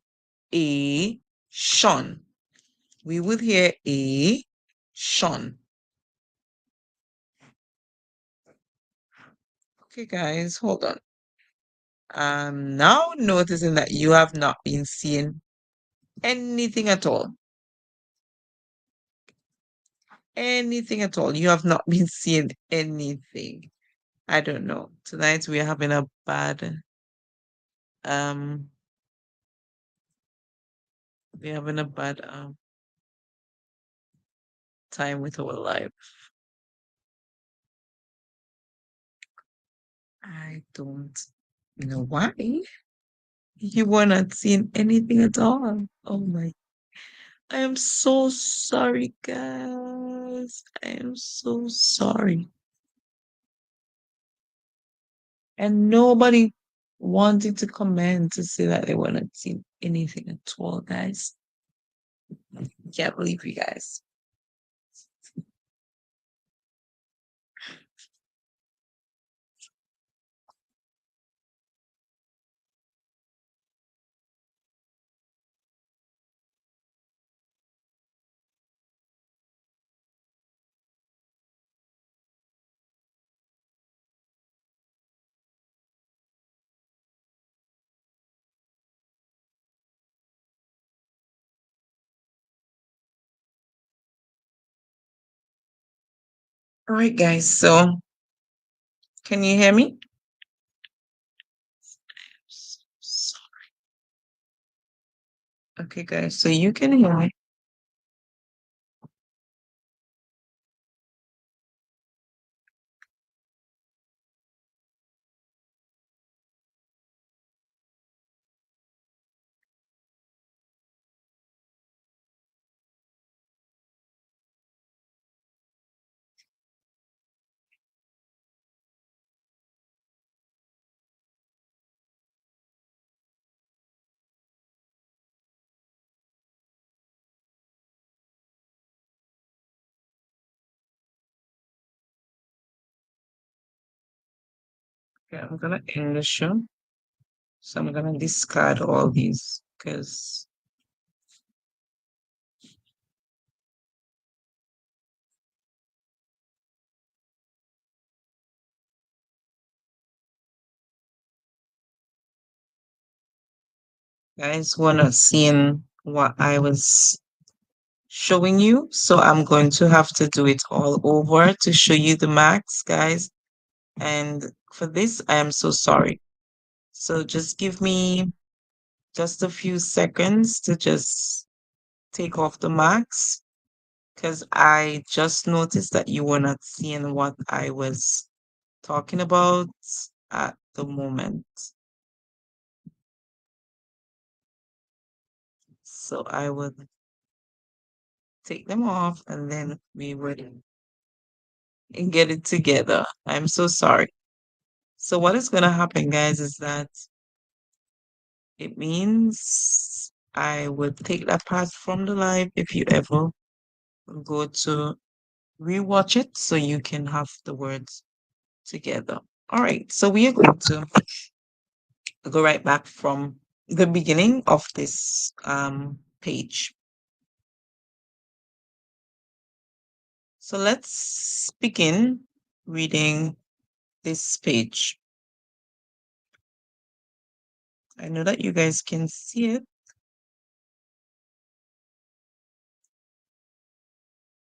a shone. We would hear a shone. Okay, guys, hold on. I'm now noticing that you have not been seeing anything at all. Anything at all. You have not been seeing anything. I don't know. Tonight we're having a bad um we're having a bad time with our life. I don't You know why? You were not seeing anything at all. Oh my. I am so sorry, guys. I am so sorry. And nobody wanted to comment to say that they were not seeing anything at all, guys. Can't believe you guys. All right, guys. So, can you hear me? So- Okay, guys. So you can hear me. Okay, I'm gonna end the show. So I'm gonna discard all these because guys were not seeing what I was showing you. So I'm going to have to do it all over to show you the marks, guys. And for this, I am so sorry. So just give me just a few seconds to just take off the marks because I just noticed that you were not seeing what I was talking about at the moment. So I would take them off and then we would get it together. I'm so sorry. So what is going to happen, guys, is that it means I would take that part from the live if you ever go to rewatch it so you can have the words together. All right, so we are going to go right back from the beginning of this page. So let's begin reading this page. I know that you guys can see it.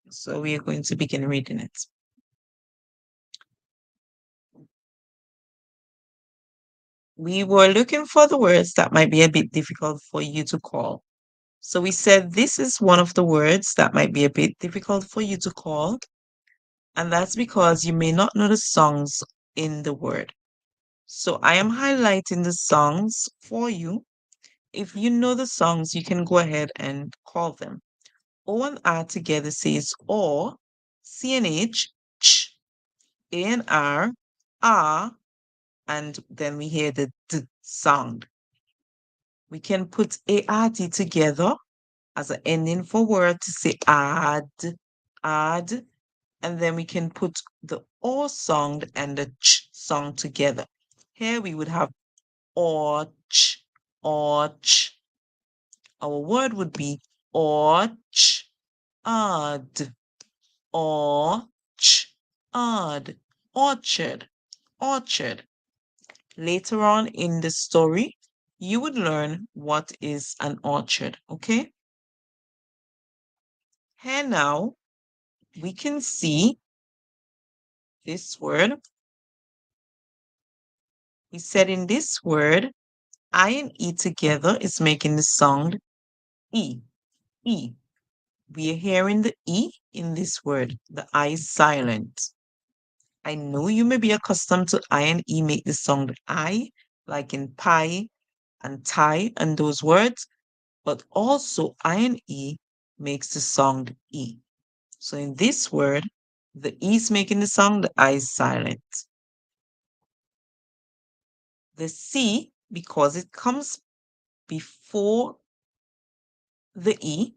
So we are going to begin reading it. We were looking for the words that might be a bit difficult for you to call. So we said this is one of the words that might be a bit difficult for you to call. And that's because you may not know the songs in the word. So I am highlighting the songs for you. If you know the songs, you can go ahead and call them. O and R together says or, CNH, ch, A and R, and then we hear the D sound. We can put ARD together as an ending for word to say add, and then we can put the O sound and the ch sound together. Here we would have orch, orch. Our word would be orch, odd, orch, odd, orchard, orchard. Later on in the story, you would learn what is an orchard, okay? Here now, we can see this word. We said in this word, I and E together is making the sound E, E. We are hearing the E in this word. The I is silent. I know you may be accustomed to I and E make the sound I, like in pie and tie and those words, but also INE makes the sound E. So in this word, the E is making the sound, the I is silent. The C, because it comes before the E,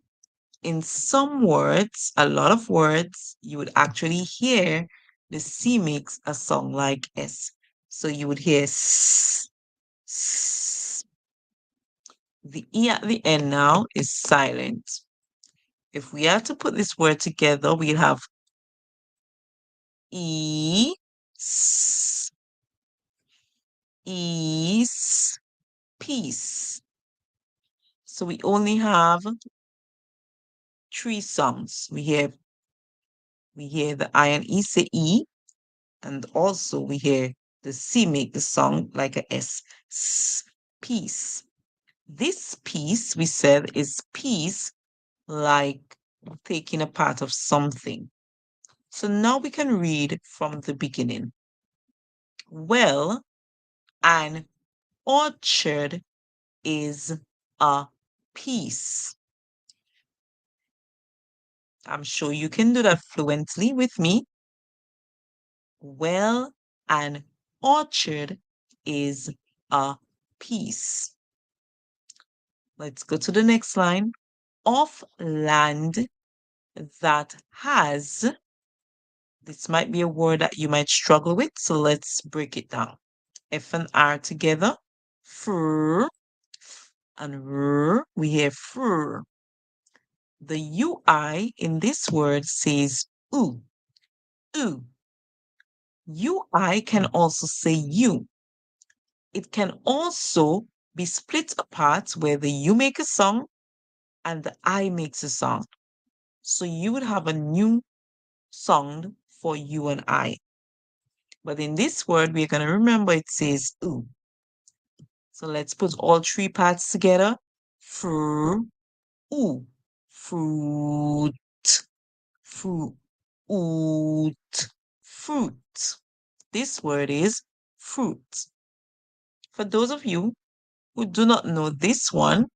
in some words, a lot of words, you would actually hear the C makes a sound like S. So you would hear S, S. The E at the end now is silent. If we are to put this word together, we'll have E, S, is, peace. So we only have three sounds. We hear the I and E say E, and also we hear the C make the sound like a S. S, peace. This piece, we said, is peace like taking a part of something. So now we can read from the beginning. Well, an orchard is a piece. I'm sure you can do that fluently with me. Well, an orchard is a piece. Let's go to the next line. Of land that has, this might be a word that you might struggle with, so let's break it down. F and R together. Fur and r, we hear fur. The UI in this word says oo, oo. UI can also say you. It can also be split apart where the you make a sound and the I makes a sound. So you would have a new sound for you and I. But in this word, we're going to remember it says oo. So let's put all three parts together. Fru, oo, fruit, fruit, fruit. This word is fruit. For those of you who do not know this one,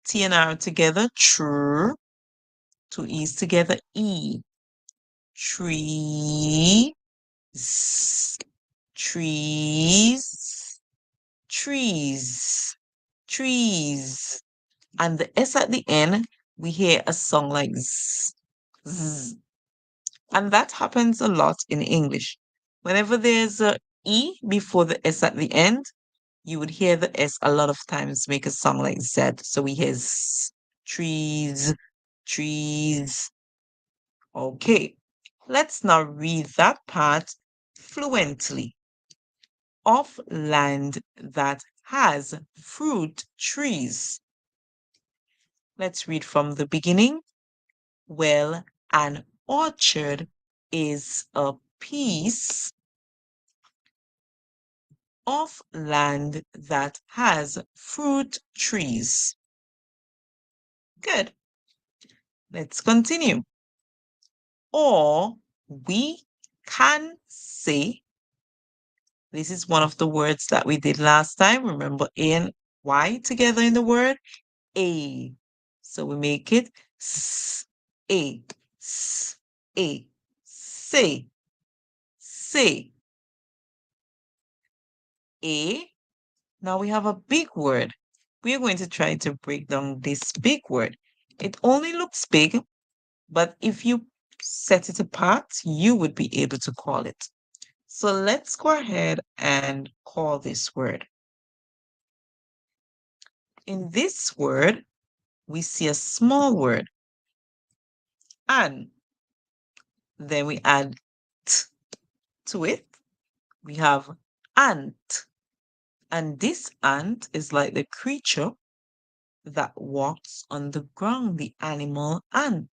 T and R together, tr, two E's together, E. Tree, trees, trees, trees. And the S at the end, we hear a song like z, z. And that happens a lot in English. Whenever there's a E before the S at the end, you would hear the S a lot of times make a song like Z. So we hear z, trees, trees. Okay, let's now read that part fluently. Of land that has fruit trees. Let's read from the beginning. Well, an orchard is a piece of land that has fruit trees. Good. Let's continue. Or we can say, this is one of the words that we did last time. Remember A and Y together in the word? A. So we make it s, A, s, A. Say, say. A. Now we have a big word. We are going to try to break down this big word. It only looks big, but if you set it apart, you would be able to call it. So let's go ahead and call this word. In this word, we see a small word, an. Then we add t to it. We have ant. And this ant is like the creature that walks on the ground, the animal ant.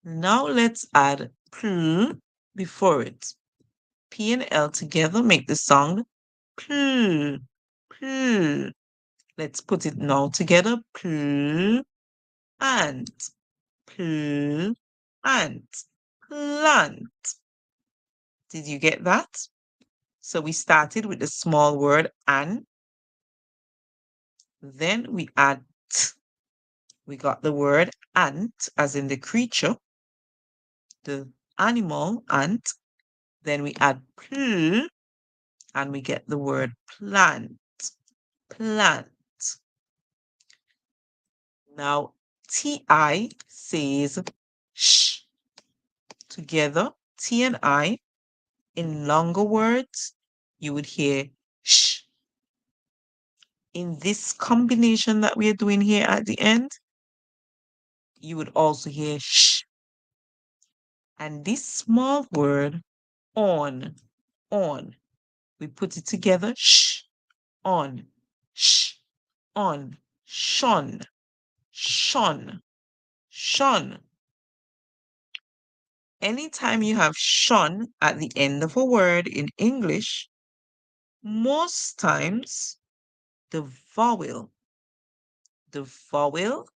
Now let's add pl before it. P and L together make the sound pl, pl. Let's put it now together. Pl, ant, pl, ant, plant. Did you get that? So we started with the small word an, then we add t. We got the word ant, as in the creature, the animal ant. Then we add pl, and we get the word plant. Plant. Now, ti says sh. Together, t and I. In longer words, you would hear sh. In this combination that we are doing here at the end, you would also hear sh. And this small word, on, we put it together, sh, on, shone, shone, shone. Anytime you have shone at the end of a word in English, most times the vowel, the vowel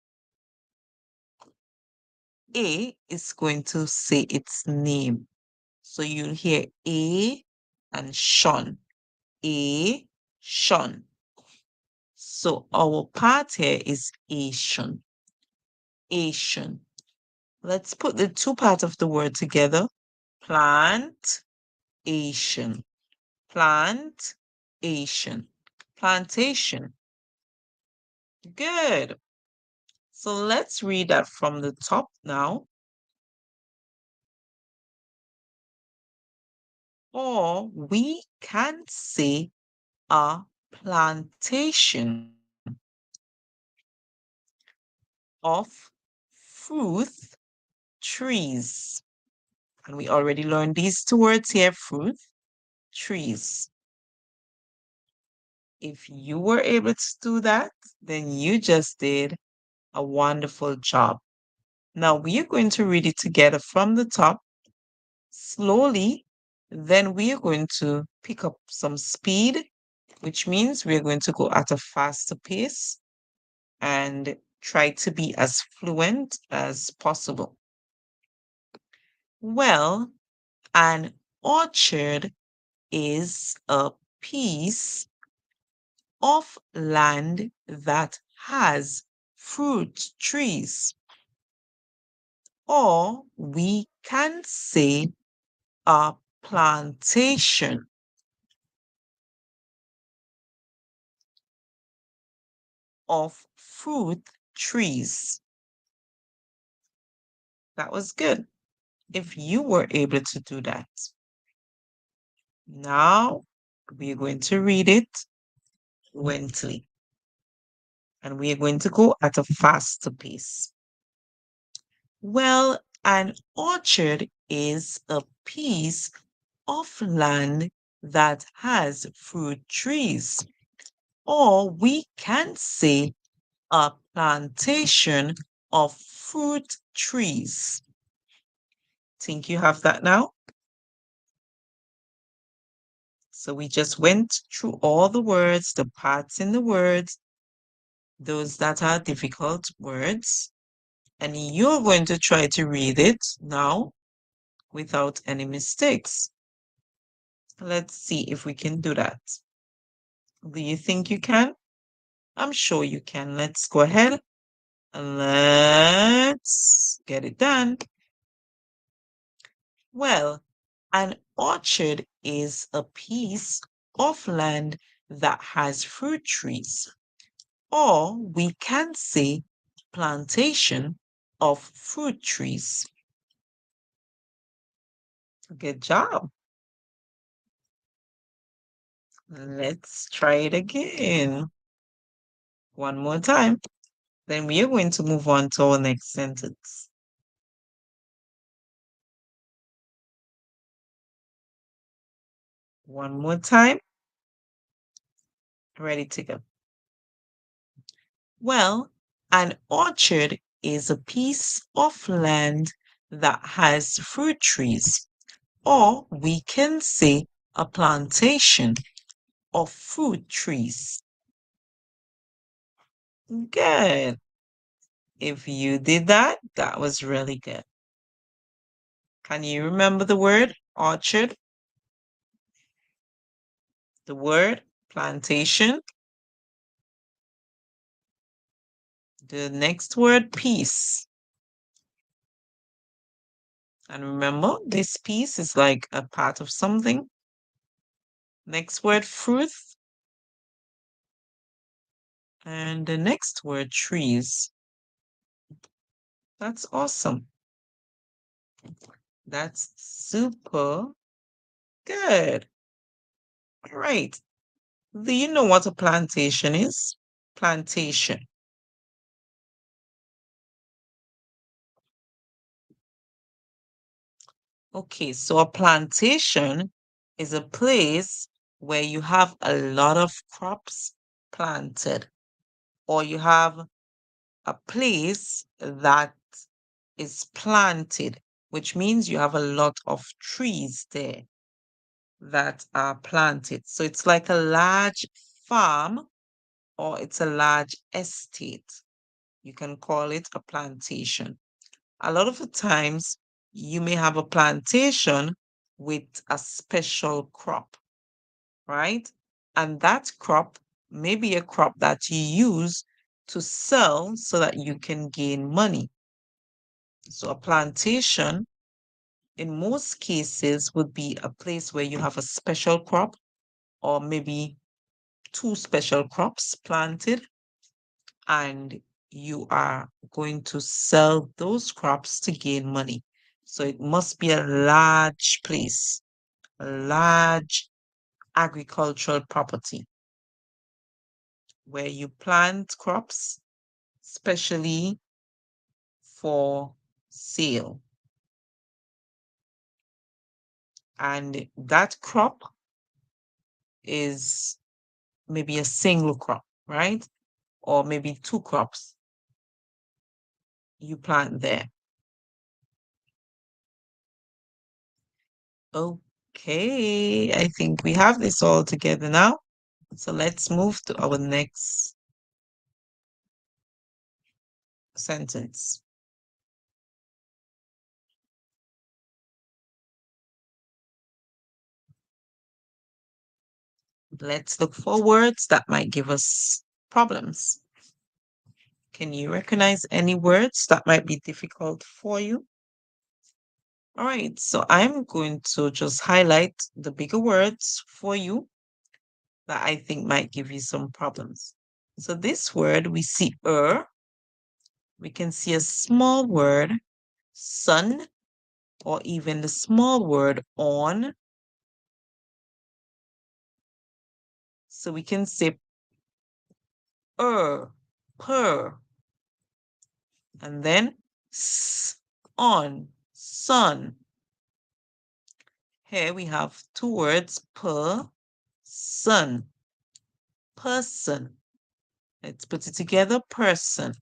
A is going to say its name. So you'll hear A and shon. A, shon. So our part here is Asian. Asian. Let's put the two parts of the word together. Plant, Asian. Plant, Asian. Plantation. Good. So let's read that from the top now. Or we can say a plantation of fruit trees. And we already learned these two words here, fruit, trees. If you were able to do that, then you just did a wonderful job. Now we are going to read it together from the top slowly. Then we are going to pick up some speed, which means we're going to go at a faster pace and try to be as fluent as possible. Well, an orchard is a piece of land that has fruit trees. Or we can say a plantation of fruit trees. That was good. If you were able to do that. Now we're going to read it fluently. And we are going to go at a faster pace. Well, an orchard is a piece of land that has fruit trees. Or we can say a plantation of fruit trees. Think you have that now? So we just went through all the words, the parts in the words, those that are difficult words. And you're going to try to read it now without any mistakes. Let's see if we can do that. Do you think you can? I'm sure you can. Let's go ahead and let's get it done. Well, an orchard is a piece of land that has fruit trees. Or we can say plantation of fruit trees. Good job. Let's try it again. One more time. Then we are going to move on to our next sentence. One more time. Ready to go. Well, an orchard is a piece of land that has fruit trees. Or we can say a plantation of fruit trees. Good. If you did that, that was really good. Can you remember the word orchard? The word plantation. The next word, piece. And remember, this piece is like a part of something. Next word, fruit. And the next word, trees. That's awesome. That's super good. All right. Do you know what a plantation is? Plantation. Okay, so a plantation is a place where you have a lot of crops planted, or you have a place that is planted, which means you have a lot of trees there that are planted. So it's like a large farm or it's a large estate. You can call it a plantation. A lot of the times, you may have a plantation with a special crop, right? And that crop may be a crop that you use to sell so that you can gain money. So a plantation, in most cases, would be a place where you have a special crop or maybe two special crops planted, and you are going to sell those crops to gain money. So it must be a large place, a large agricultural property where you plant crops, especially for sale. And that crop is maybe a single crop, right? Or maybe two crops you plant there. Okay, I think we have this all together now. So let's move to our next sentence. Let's look for words that might give us problems. Can you recognize any words that might be difficult for you? All right, so I'm going to just highlight the bigger words for you that I think might give you some problems. So this word, we see we can see a small word, sun, or even the small word on. So we can say per, and then on, sun. Here we have two words, per, sun, person. Let's put it together, person.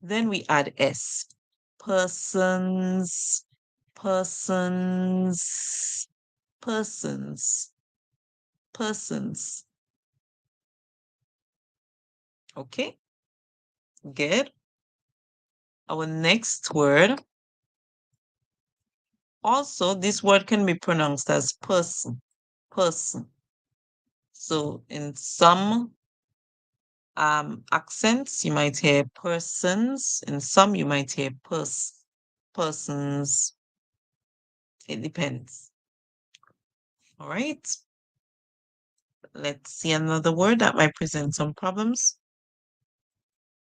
Then we add S, persons, persons, persons, persons. Okay, good. Our next word, also this word can be pronounced as person, person. So in some accents, you might hear persons. In some, you might hear persons. It depends. All right. Let's see another word that might present some problems.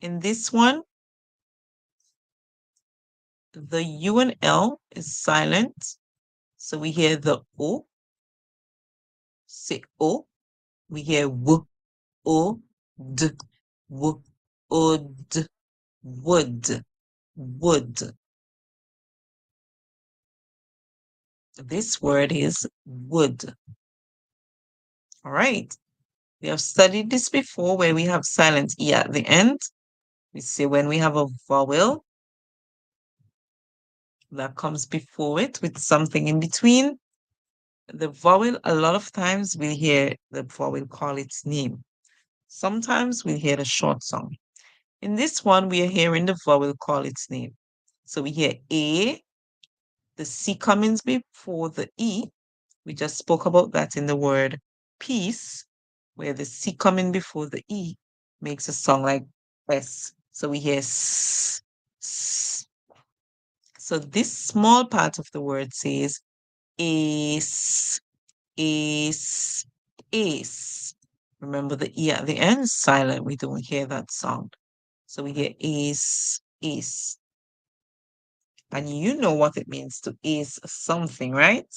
In this one, the U and L is silent. So we hear the O, say O. We hear W, O, D, W, O, D, wood, wood. This word is wood. All right. We have studied this before where we have silent E at the end. We say when we have a vowel that comes before it with something in between, the vowel, a lot of times we hear the vowel call its name. Sometimes we hear the short sound. In this one, we are hearing the vowel call its name. So we hear A, the C comes before the E. We just spoke about that in the word peace, where the C coming before the E makes a song like S. So we hear S, S. So this small part of the word says is, is, is. Remember the E at the end is silent. We don't hear that sound. So we hear is. And you know what it means to is something, right?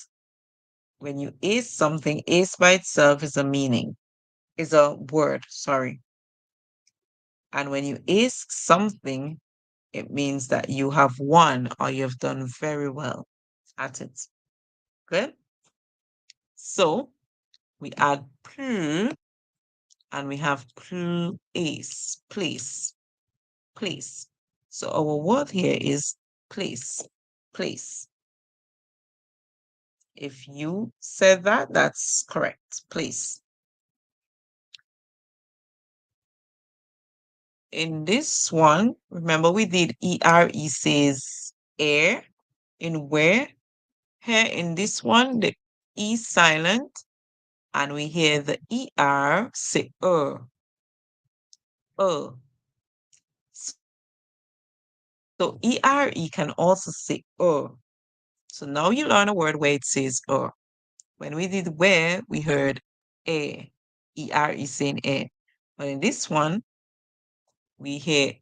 When you is something, is by itself is a meaning, is a word, sorry. And when you is something, it means that you have won or you have done very well at it. Good? So we add pl and we have place, place, place. So our word here is place, place. If you said that, that's correct, place. In this one, remember we did ERE says air in where. Here in this one, the E silent, and we hear the ER say uh. So ERE can also say So now you learn a word where it says When we did where, we heard a, ERE saying a. But in this one, we hear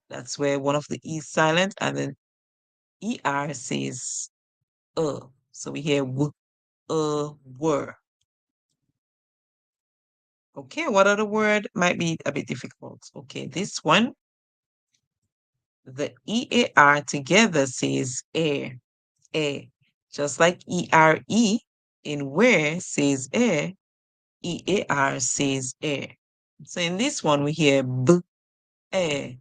That's where one of the E is silent, and then ER says So we hear were. Okay, what other word might be a bit difficult? Okay, this one, the EAR together says air, air. Just like ERE in where says air, EAR says air. So in this one, we hear air,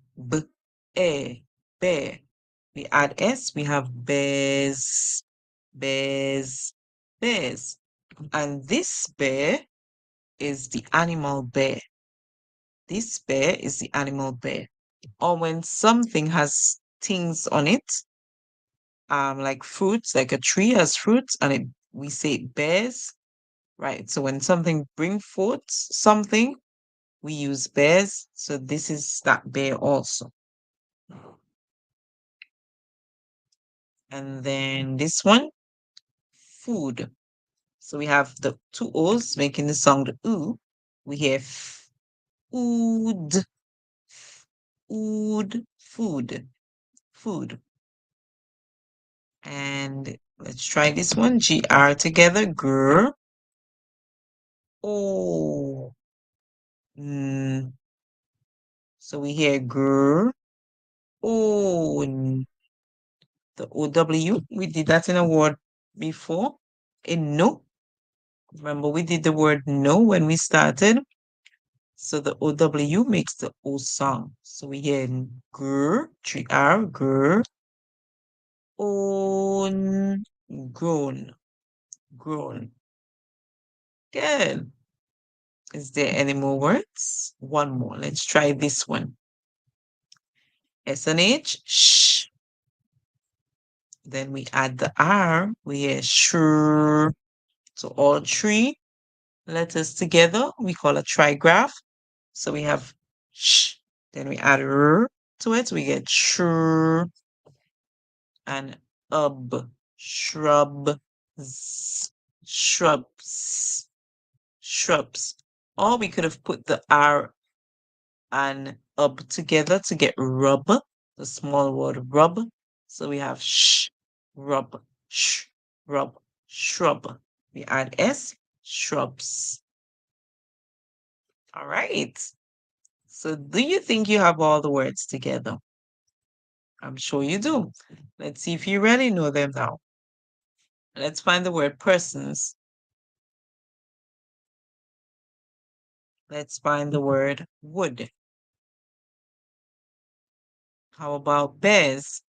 air, bear. We add S, we have bears, bears, bears. And this bear is the animal bear. This bear is the animal bear. Or when something has things on it, like fruits, like a tree has fruits, and we say it bears, right? So when something bring forth something, we use bears. So this is that bear also. And then this one, food. So we have the two O's making the sound oo. We hear food, food, food. And let's try this one. GR together. Gr. Oh. So we hear gr. Oh. The OW. We did that in a word before. In no. Remember, we did the word no when we started. So the OW makes the O sound. So we hear gr. GR. Gr. On. Grown. Grown. Good. Is there any more words? One more. Let's try this one. SNH, sh. Then we add the R. We hear sure. So all three letters together, we call a trigraph. So we have sh. Then we add r to it. We get sure and shrub, shrubs, shrubs. Or we could have put the R and together to get rub, the small word rub. So we have rub, rub, shrub. We add S, shrubs. All right. So do you think you have all the words together? I'm sure you do. Let's see if you really know them now. Let's find the word persons. Let's find the word wood. How about bears?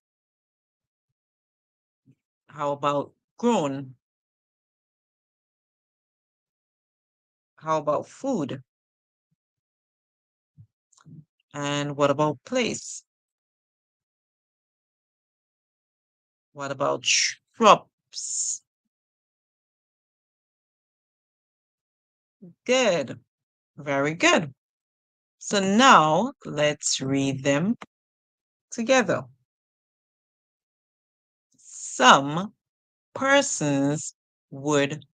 How about grown? How about food? And what about place? What about shrubs? Good. Very good. So now let's read them together. Some persons would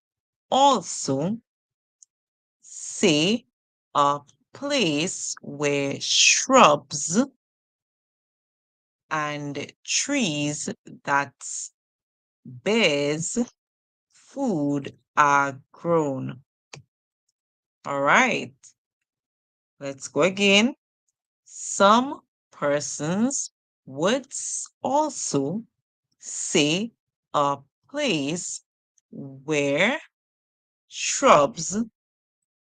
also say a place where shrubs and trees that bears food are grown. All right, let's go again. Some persons would also say a place where shrubs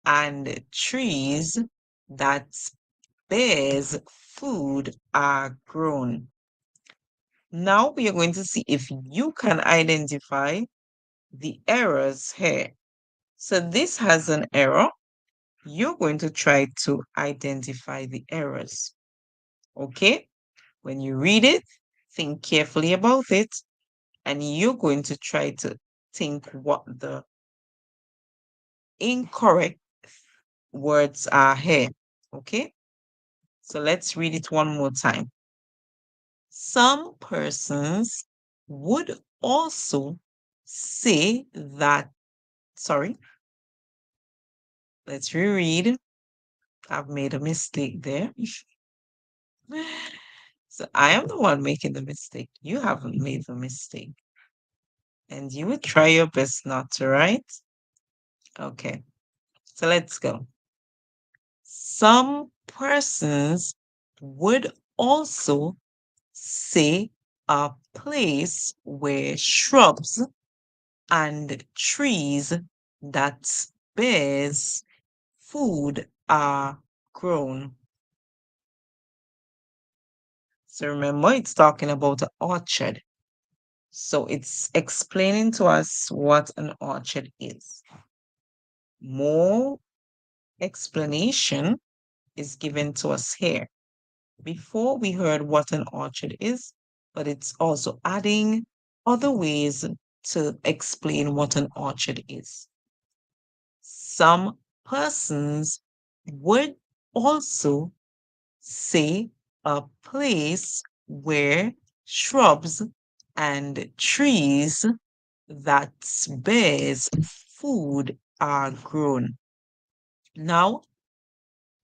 and trees that bears food are grown. Now we are going to see if you can identify the errors here. So this has an error. You're going to try to identify the errors. Okay? When you read it, think carefully about it, and you're going to try to think what the incorrect words are here. Okay? So let's read it one more time. Some persons would also say that, sorry, let's reread. I've made a mistake there. So I am the one making the mistake. You haven't made the mistake. And you would try your best not to, right? Okay. So let's go. Some persons would also say a place where shrubs and trees that bears food are grown. So remember, it's talking about an orchard. So it's explaining to us what an orchard is. More explanation is given to us here. Before we heard what an orchard is, but it's also adding other ways to explain what an orchard is. Some persons would also say a place where shrubs and trees that bears food are grown. Now,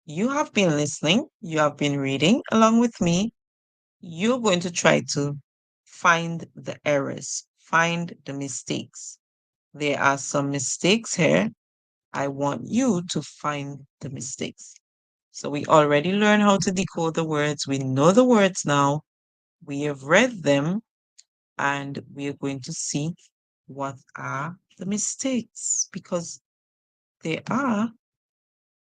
you have been listening, you have been reading along with me. You're going to try to find the errors, find the mistakes. There are some mistakes here. I want you to find the mistakes. So we already learned how to decode the words. We know the words now. We have read them, and we are going to see what are the mistakes, because there are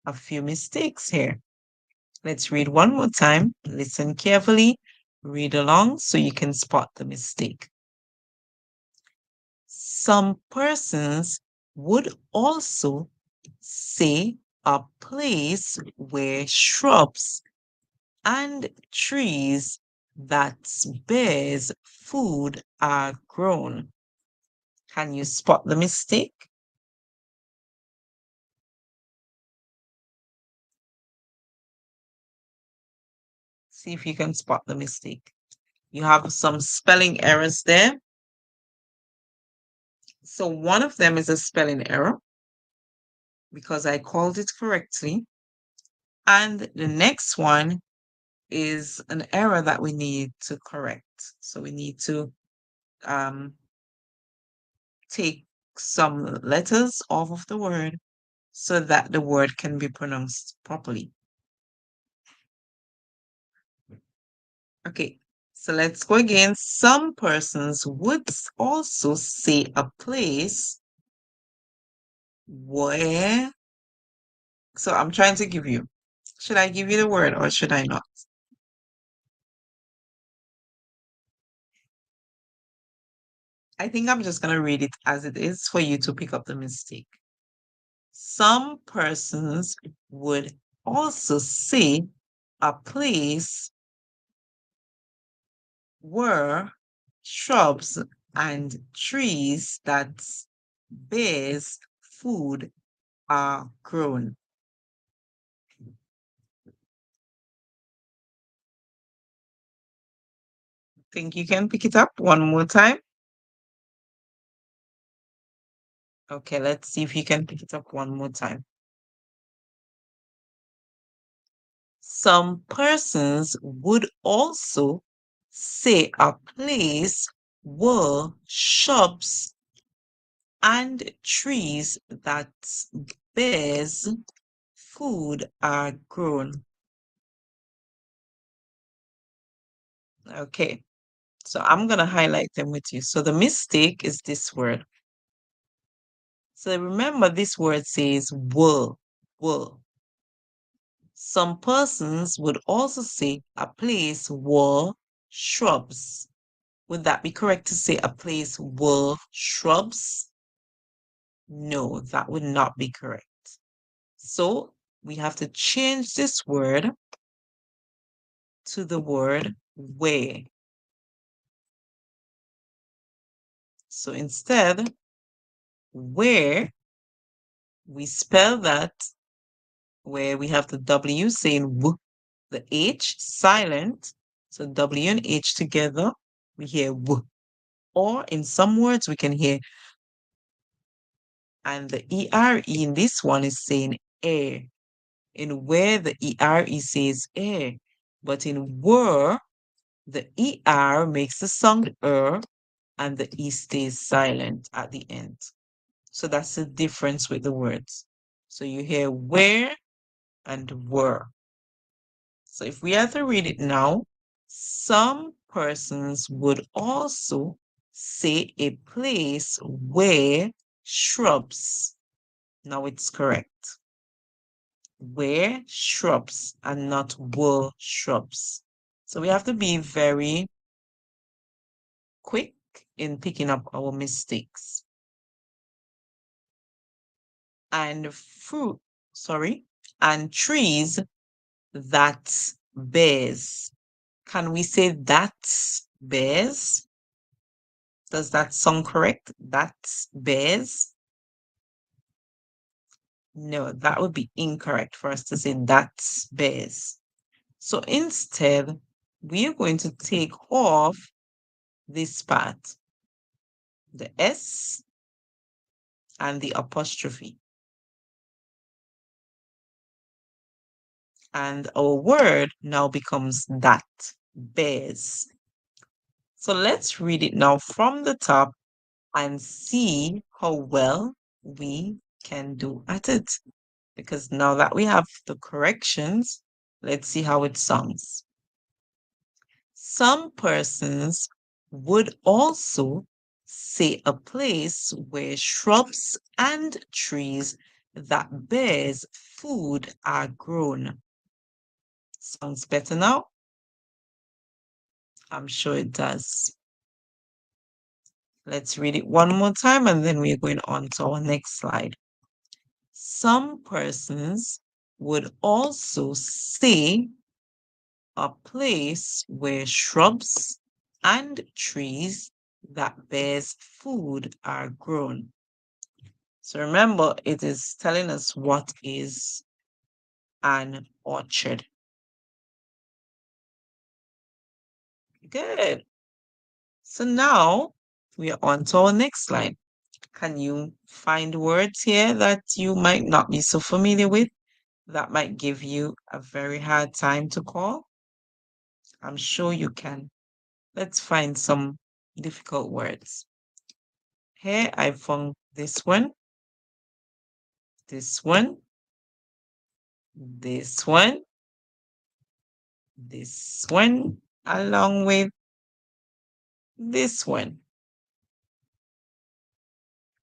a few mistakes here. Let's read one more time. Listen carefully. Read along so you can spot the mistake. Some persons would also say a place where shrubs and trees that bears food are grown. Can you spot the mistake? See if you can spot the mistake. You have some spelling errors there. So one of them is a spelling error because I called it correctly. And the next one is an error that we need to correct. So we need to um, take some letters off of the word so that the word can be pronounced properly. Okay, so let's go again. Some persons would also say a place where. So I'm trying to give you. Should I give you the word or should I not? I think I'm just going to read it as it is for you to pick up the mistake. Some persons would also say a place where shrubs and trees that bears food are grown. Think you can pick it up one more time? Okay, let's see if you can pick it up one more time. Some persons would also say a place were shops and trees that bears food are grown. Okay, so I'm going to highlight them with you. So the mistake is this word. So remember, this word says were. Some persons would also say a place were shrubs. Would that be correct to say a place were shrubs? No, that would not be correct. So we have to change this word to the word where. So instead, where, we spell that where we have the W saying w, the H silent. So W and H together, we hear w. Or in some words, we can hear, and the ERE in this one is saying air. In where, the ERE says air. But in were, the ER makes the sound and the E stays silent at the end. So that's the difference with the words. So you hear where and were. So if we have to read it now, some persons would also say a place where shrubs. Now it's correct. Where shrubs and not were shrubs. So we have to be very quick in picking up our mistakes. And and trees that bears. Can we say that bears? Does that sound correct? That bears? No, that would be incorrect for us to say that bears. So instead, we are going to take off this part, the S and the apostrophe. And our word now becomes that, bears. So let's read it now from the top and see how well we can do at it. Because now that we have the corrections, let's see how it sounds. Some persons would also say a place where shrubs and trees that bears food are grown. Sounds better now? I'm sure it does. Let's read it one more time and then we're going on to our next slide. Some persons would also say a place where shrubs and trees that bears food are grown. So remember, it is telling us what is an orchard. Good. So now we are on to our next slide. Can you find words here that you might not be so familiar with that might give you a very hard time to call? I'm sure you can. Let's find some difficult words. Here I found this one, this one, this one, this one, along with this one.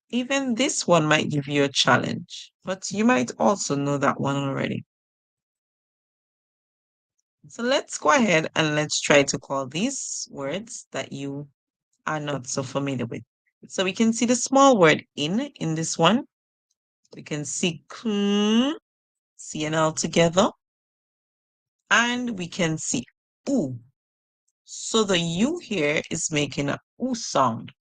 Even this one might give you a challenge, but you might also know that one already. So let's go ahead and let's try to call these words that you are not so familiar with. So we can see the small word in this one. We can see CNL together. And we can see oo. So the U here is making a oo sound.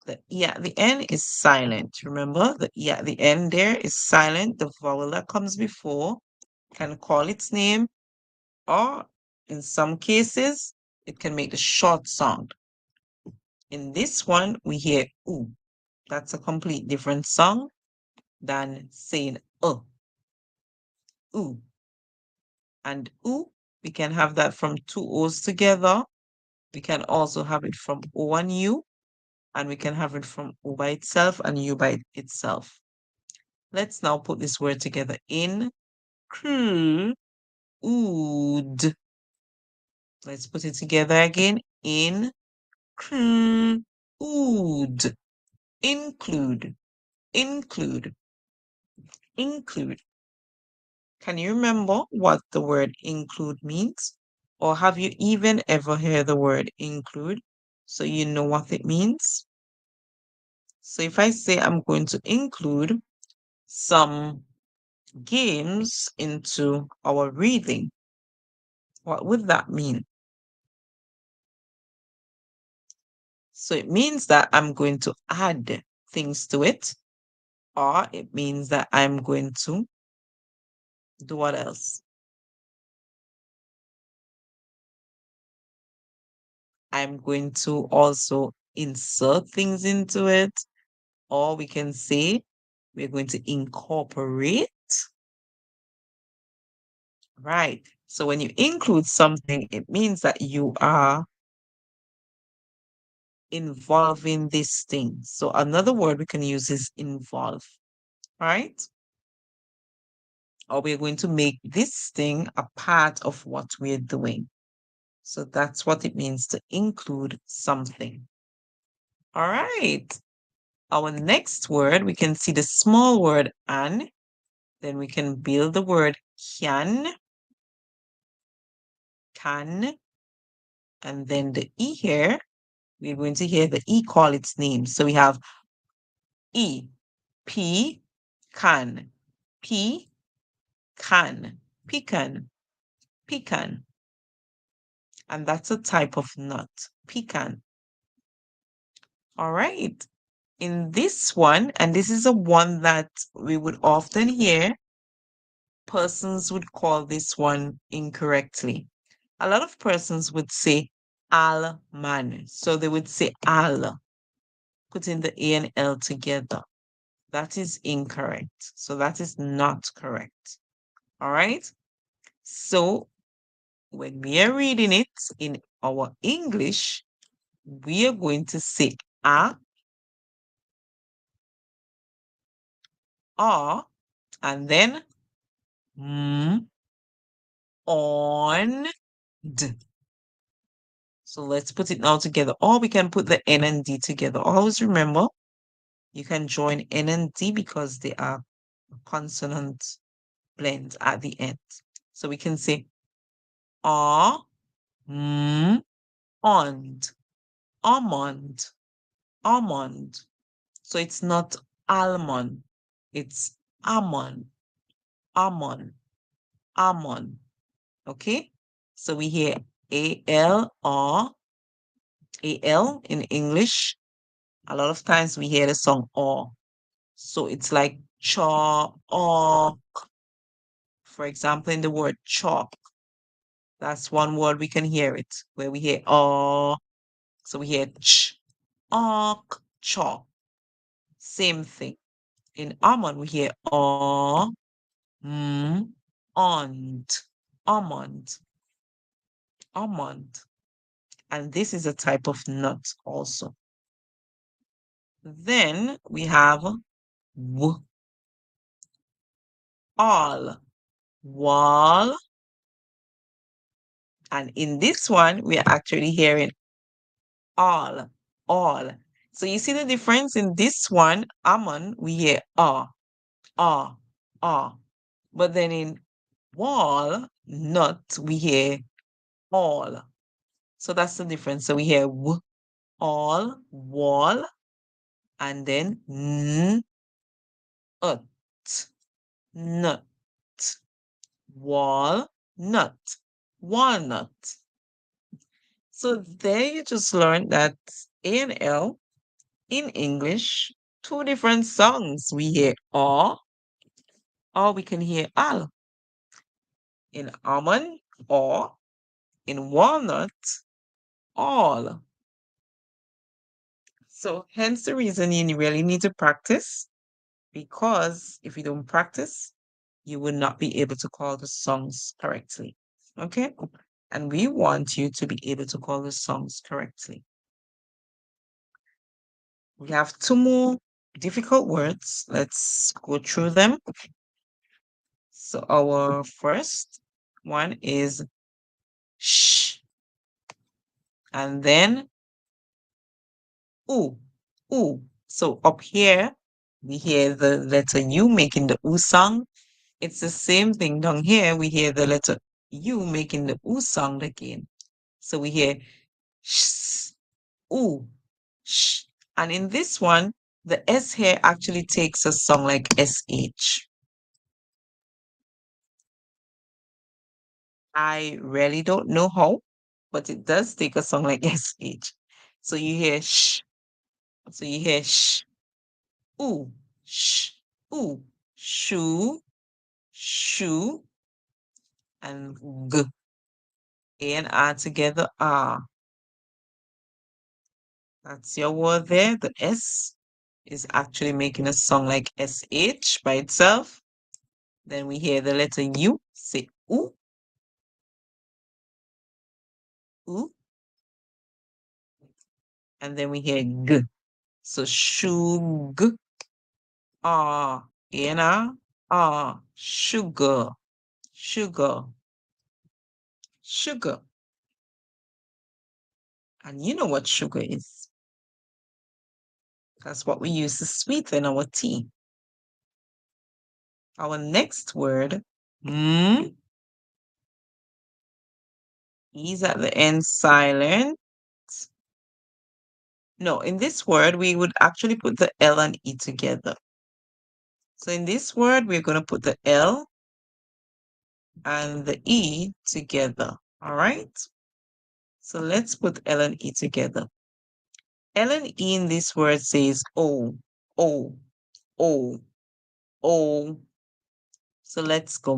The E at the end is silent. Remember, the E at the end there is silent. The vowel that comes before can call its name, or in some cases, it can make the short sound. In this one, we hear oo. That's a complete different sound than saying oo. And oo, we can have that from two O's together. We can also have it from O and U, and we can have it from O by itself and U by itself. Let's now put this word together. Include. Let's put it together again. Include. Include. Include. Include. Can you remember what the word include means? Or have you even ever heard the word include so you know what it means? So if I say I'm going to include some games into our reading, what would that mean? So it means that I'm going to add things to it, or it means that I'm going to do what else? I'm going to also insert things into it, or we can say we're going to incorporate. Right. So when you include something, it means that you are involving this thing. So another word we can use is involve, right? Or we're going to make this thing a part of what we're doing. So that's what it means to include something. All right. Our next word, we can see the small word an. Then we can build the word can, and then the E here, we're going to hear the E call its name. So we have E, P, can, P, can, pecan, pecan. And that's a type of nut, pecan. All right. In this one, and this is a one that we would often hear, persons would call this one incorrectly. A lot of persons would say alman. So they would say al, putting the A and L together. That is incorrect. So that is not correct. All right. So when we are reading it in our English, we are going to say a, and then on, d. So let's put it now together. Or we can put the N and D together. Always remember, you can join N and D because they are consonant blends at the end. So we can say on, almond, almond. So it's not almond, it's almond, almond, almond. Okay? So we hear A-L or A-L in English. A lot of times we hear the song or. So it's like chalk. For example, in the word chalk, that's one word we can hear it, where we hear oh. So we hear ch, chalk. Same thing. In almond, we hear oh, ond, almond, almond. And this is a type of nut also. Then we have w, all, wall. And in this one, we are actually hearing all, all. So you see the difference in this one, almond, we hear ah, ah. But then in wall, nut, we hear all. So that's the difference. So we hear w, all, wall, and then n, ut, nut, wall, nut, walnut. So there you just learned that A and L in English, two different songs. We hear or we can hear al. In almond, or in walnut, all. So hence the reason you really need to practice, because if you don't practice, you will not be able to call the songs correctly. Okay? And we want you to be able to call the songs correctly. We have two more difficult words. Let's go through them. So our first one is sh, and then ooh, ooh. So up here, we hear the letter U making the oo sound. It's the same thing down here. We hear the letter U making the oo sound again. So we hear sh, ooh, sh. And in this one, the S here actually takes a sound like SH. I really don't know how, but it does take a sound like SH. So you hear sh. So you hear sh, ooh, sh, ooh, shoe, shoe, and g. A and R together, R. That's your word there. The S is actually making a sound like SH by itself. Then we hear the letter U, say oo, oo. And then we hear G. So shug, ah, A, ah, sugar, sugar, sugar. And you know what sugar is. That's what we use to sweeten our tea. Our next word, is at the end silent. No, in this word, we would actually put the L and E together. So in this word, we're going to put the L and the E together. All right? So let's put L and E together. L and E in this word says O, O, O, O. So let's go.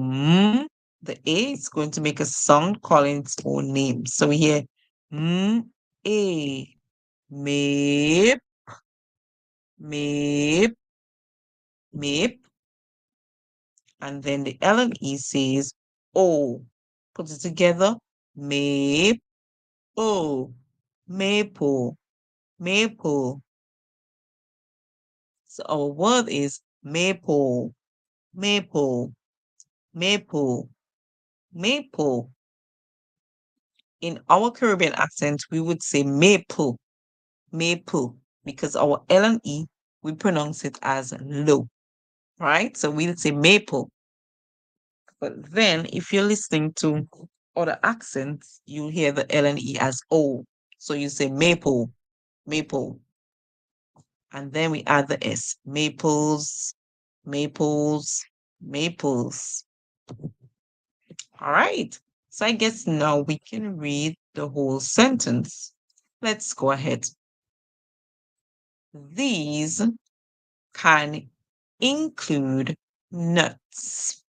The A is going to make a sound calling its own name. So we hear A, map, map, map. And then the L and E says O. Put it together. Maple, maple, maple. So our word is maple, maple, maple, maple. In our Caribbean accent, we would say maple, maple, because our L and E, we pronounce it as low, right? So we'll say maple. But then if you're listening to other accents, you hear the L and E as O. So you say maple, maple. And then we add the S. Maples, maples, maples. All right. So I guess now we can read the whole sentence. Let's go ahead. These can include nuts,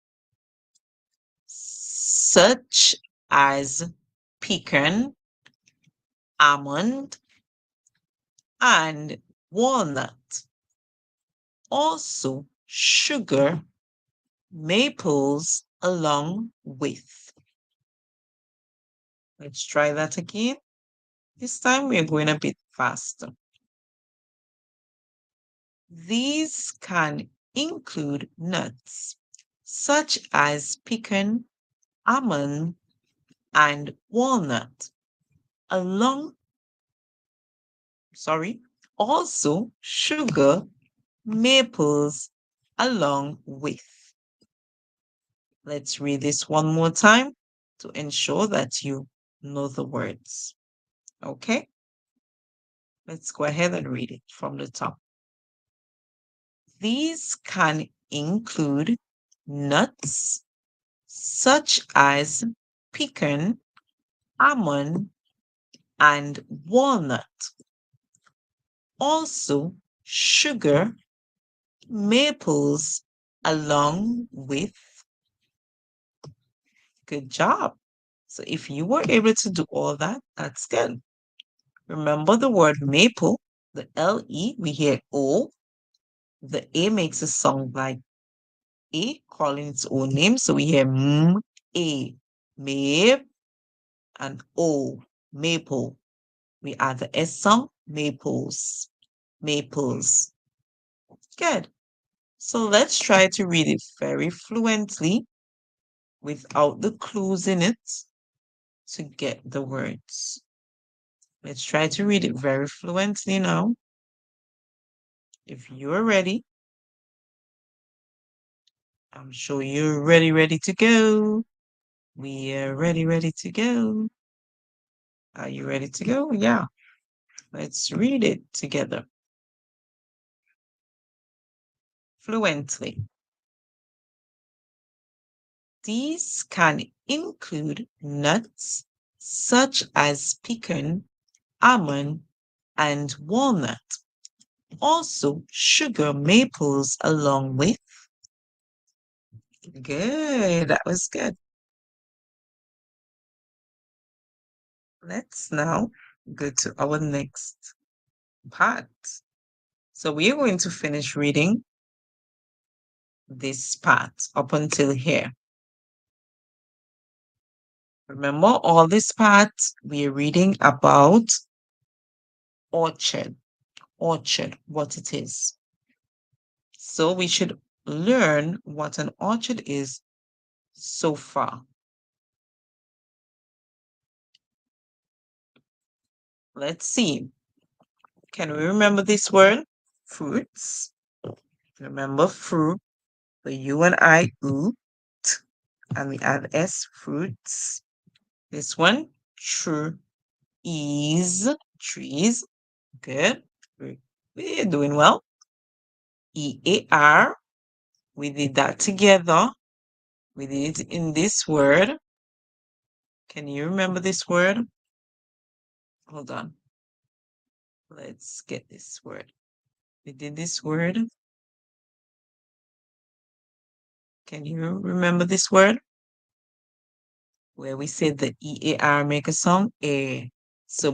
such as pecan, almond, and walnut. Also, sugar, maples along with. Let's try that again. This time we're going a bit faster. These can include nuts, such as pecan, almond, and walnut, along, also sugar, maples, along with. Let's read this one more time to ensure that you know the words. Okay? Let's go ahead and read it from the top. These can include nuts, such as pecan, almond, and walnut, Also, sugar, maples, along with. Good job. So if you were able to do all that, that's good. Remember the word maple, the L-E, we hear O. The A makes a sound like A, calling its own name. So we hear M, A, map, and O, maple. We add the S sound, maples, maples. Good. So let's try to read it very fluently without the clues in it to get the words. Let's try to read it very fluently now. If you're ready, I'm sure you're ready to go. We are ready to go. Are you ready to go? Yeah. Let's read it together fluently. These can include nuts such as pecan, almond, and walnut. Also, sugar maples along with. Good. That was good. Let's now go to our next part. So we are going to finish reading this part up until here. Remember, all this part we are reading about orchard, what it is. So we should learn what an orchard is so far. Let's see. Can we remember this word? Fruits. Remember fruit, the U and I, oot, and we add S, fruits. This one, true, is, trees. Good. We're doing well. EAR, we did that together. We did it in this word. Can you remember this word? Hold on. Let's get this word. We did this word. Can you remember this word? Where we said the EAR make a sound. So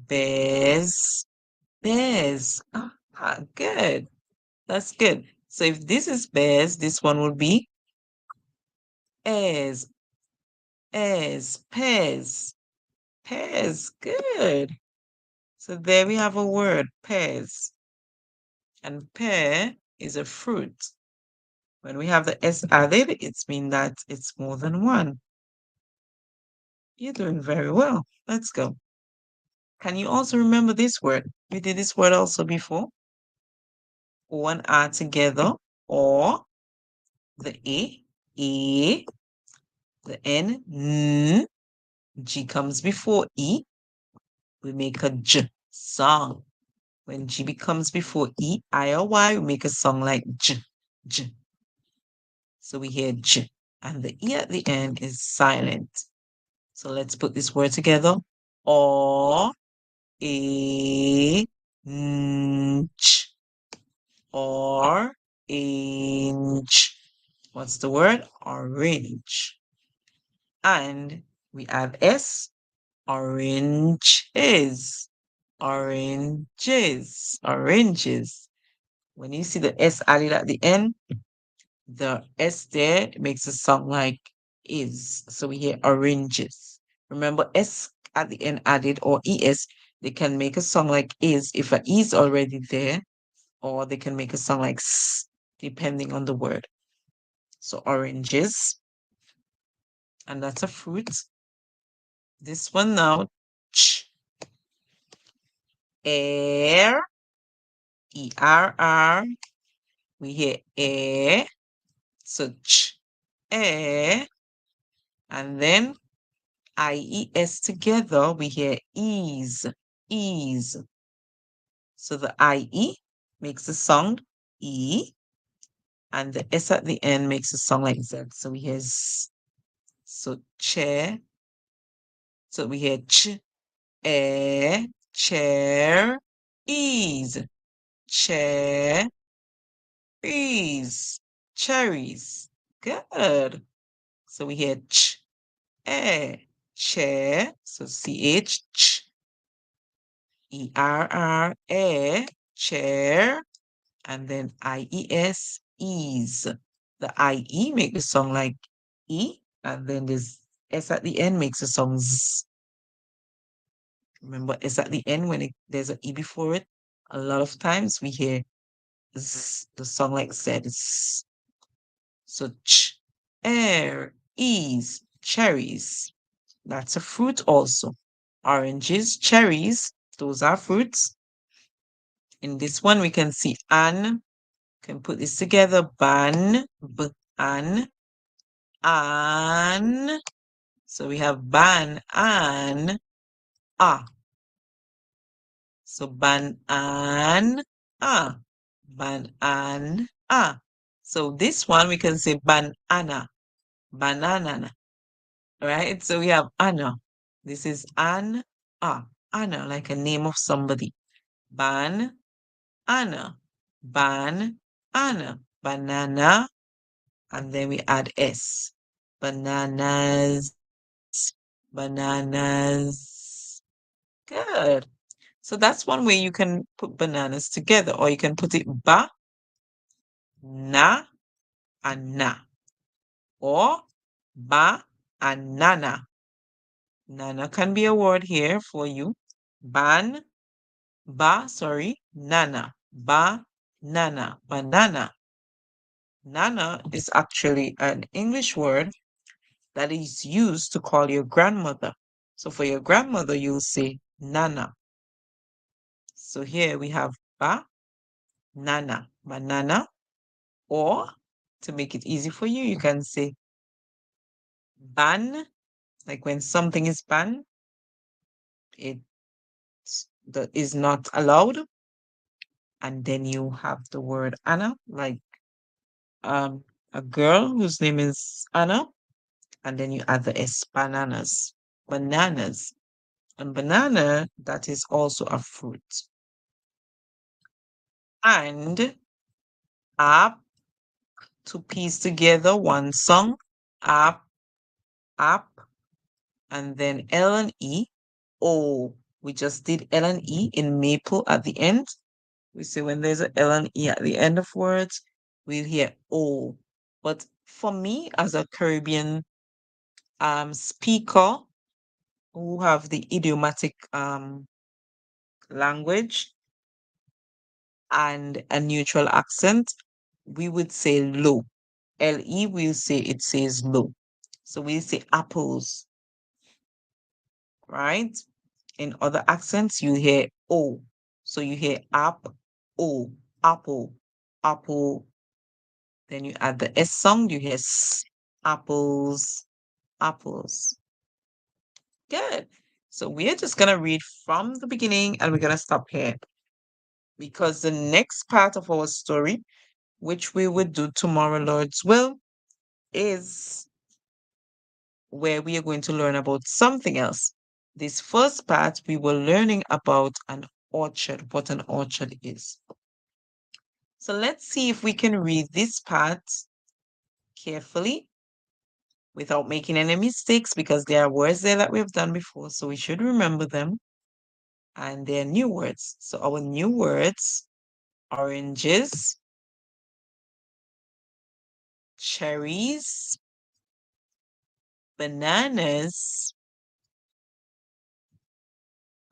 bears, bears. Good. That's good. So if this is bears, this one would be as, pears, pears. Good. So there we have a word, pears. And pear is a fruit. When we have the S added, it means that it's more than one. You're doing very well. Let's go. Can you also remember this word? We did this word also before. O and R together, or the A, the N, G comes before E. We make a J song. When G becomes before E, I or Y, we make a song like J, J. So we hear J, and the E at the end is silent. So let's put this word together. Or, A, Ch, orange. What's the word? Orange. And we add S, oranges. Oranges. Oranges. When you see the S added at the end, the S there makes a sound like is. So we hear oranges. Remember, S at the end added or ES, they can make a song like is if an E is already there, or they can make a sound like S, depending on the word. So oranges, and that's a fruit. This one now, ch, air, ERR. We hear air, so ch, air, and then IES together, we hear ease, ease. So the IE makes the sound E, and the S at the end makes a sound like Z. So we hear Z. So chair. So we hear ch, air, chair. ease, cherries, cherries. Good. So we hear chair. So CHERR, chair, and then IES, ease. The IE make the song like E, and then this S at the end makes the song Z. Remember S at the end when there's an E before it? A lot of times we hear Z, the song like Z. So air, ease, cherries. That's a fruit also. Oranges, cherries, those are fruits. In this one, we can see an. Can put this together. Ban, an. So we have ban, an, ah. So ban, an, ah. Ban, an, ah. So this one, we can say banana, banana, right? So we have Anna. This is Anna, like a name of somebody. Ban, Anna, ban, Anna, banana, and then we add S. Bananas, bananas. Good. So that's one way you can put bananas together, or you can put it ba, na, and na, or ba and nana. Nana can be a word here for you. Nana, nana, banana. Nana is actually an English word that is used to call your grandmother. So for your grandmother, you'll say Nana. So here we have nana, banana, or to make it easy for you, you can say ban, like when something is banned, it is not allowed. And then you have the word Anna, like um, a girl whose name is Anna, and then you add the S, bananas, bananas. And banana, that is also a fruit. And up, to piece together one song, up, up, and then L and E. Oh, we just did L and E in maple at the end. We say when there's an L and E at the end of words, we'll hear O. But for me, as a Caribbean speaker who have the idiomatic language and a neutral accent, we would say low. LE, we'll say it says low. So we say apples, right? In other accents, you hear O. So you hear O, apple, apple. Then you add the S sound, you hear apples, apples. Good. So we're just going to read from the beginning and we're going to stop here because the next part of our story, which we would do tomorrow, Lord's will, is where we are going to learn about something else. This first part, we were learning about an orchard, what an orchard is. So let's see if we can read this part carefully without making any mistakes because there are words there that we've done before, so we should remember them. And they're new words. So our new words, oranges, cherries, bananas,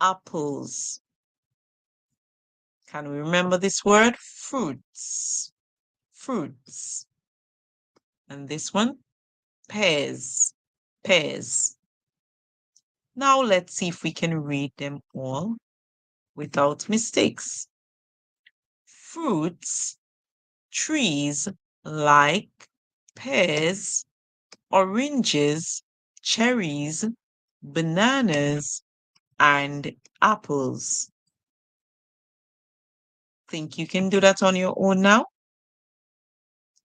apples. Can we remember this word? Fruits. Fruits. And this one, pears. Pears. Now let's see if we can read them all without mistakes. Fruits, trees like pears, oranges, cherries, bananas, and apples. Think you can do that on your own now?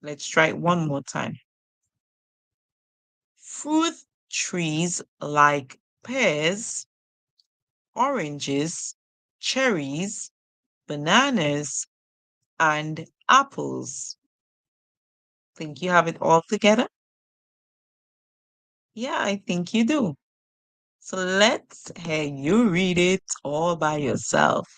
Let's try it one more time. Fruit trees like pears, oranges, cherries, bananas, and apples. Think you have it all together? Yeah, I think you do. So let's hear you read it all by yourself.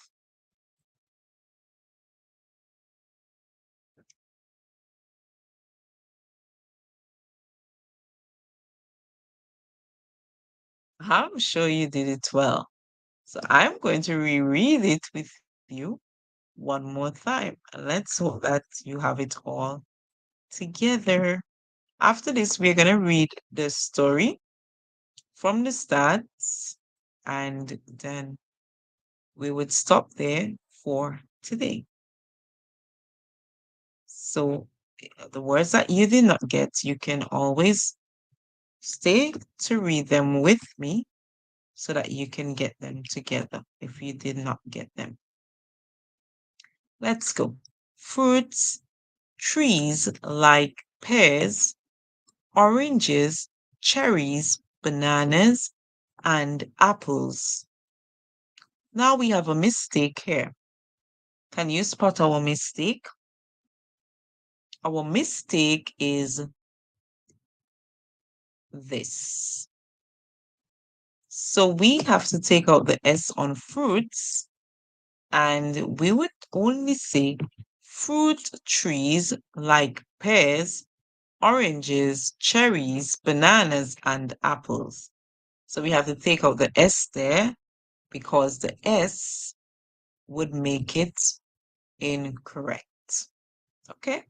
I'm sure you did it well. So I'm going to reread it with you one more time. Let's hope that you have it all together. After this, we're going to read the story from the start, and then we would stop there for today. So, the words that you did not get, you can always stay to read them with me so that you can get them together if you did not get them. Let's go. Fruits, trees like pears, oranges, cherries, bananas, and apples. Now we have a mistake here. Can you spot our mistake? Our mistake is this. So we have to take out the S on fruits, and we would only say fruit trees like pears, oranges, cherries, bananas, and apples. So we have to take out the S there because the S would make it incorrect. Okay?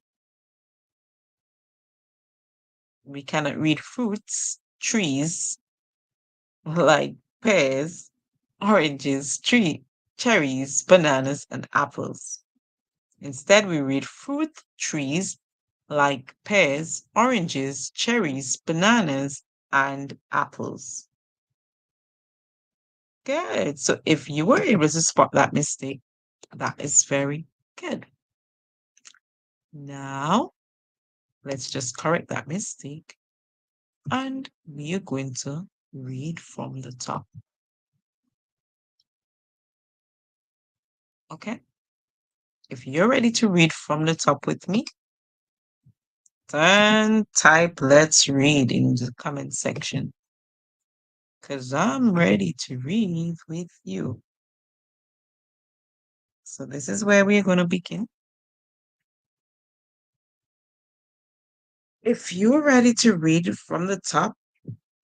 We cannot read fruits, trees, like pears, oranges, cherries, bananas, and apples. Instead, we read fruit trees like pears, oranges, cherries, bananas, and apples. Good. So if you were able to spot that mistake, that is very good. Now, let's just correct that mistake. And we are going to read from the top. Okay? If you're ready to read from the top with me, then type let's read in the comment section. Because I'm ready to read with you. So this is where we're going to begin. If you're ready to read from the top,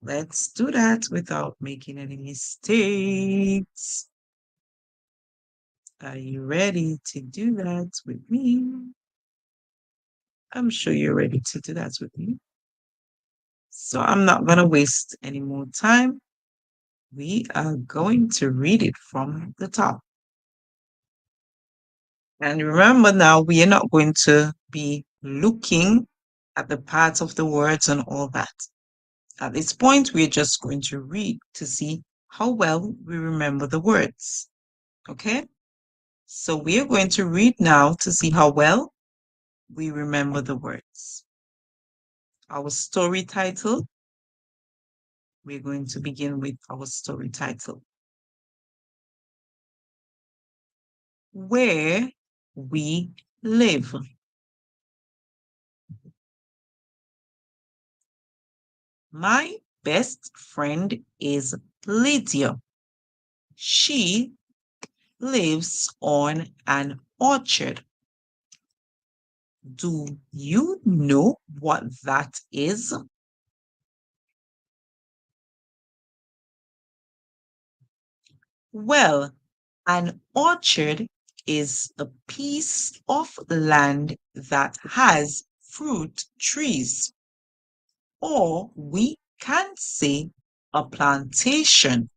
let's do that without making any mistakes. Are you ready to do that with me? I'm sure you're ready to do that with me. So I'm not going to waste any more time. We are going to read it from the top. And remember now, we are not going to be looking at the parts of the words and all that. At this point, we're just going to read to see how well we remember the words. Okay? So we are going to read now to see how well we remember the words. Our story title, we're going to begin with our story title. Where we live. My best friend is Lydia. She lives on an orchard. Do you know what that is? Well, an orchard is a piece of land that has fruit trees, or we can say a plantation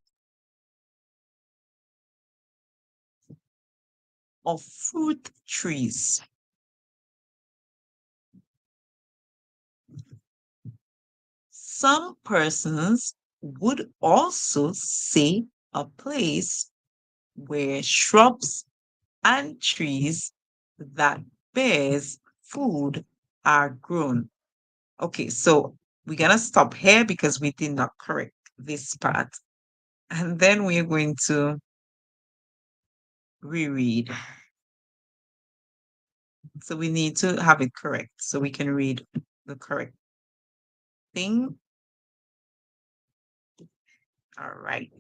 of fruit trees. Some persons would also say a place where shrubs and trees that bears food are grown. Okay, so we're gonna stop here because we did not correct this part. And then we're going to reread. So we need to have it correct so we can read the correct thing. All right.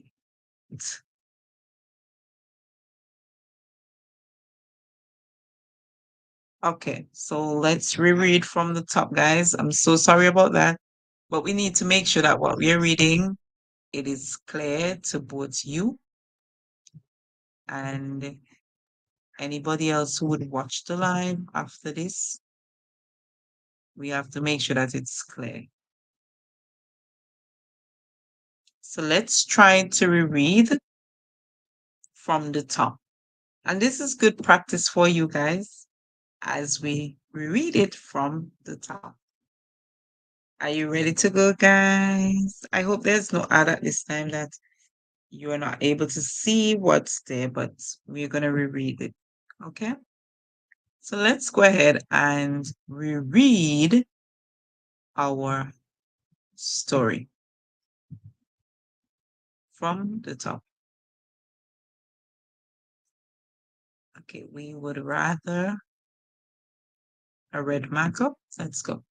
Okay, so let's reread from the top, guys. I'm so sorry about that, but we need to make sure that what we are reading, it is clear to both you and anybody else who would watch the live after this. We have to make sure that it's clear. So let's try to reread from the top. And this is good practice for you guys as we reread it from the top. Are you ready to go, guys? I hope there's no ad at this time that you are not able to see what's there, but we're going to reread it. Okay? So let's go ahead and reread our story from the top. Okay, we would rather a red markup. Let's go.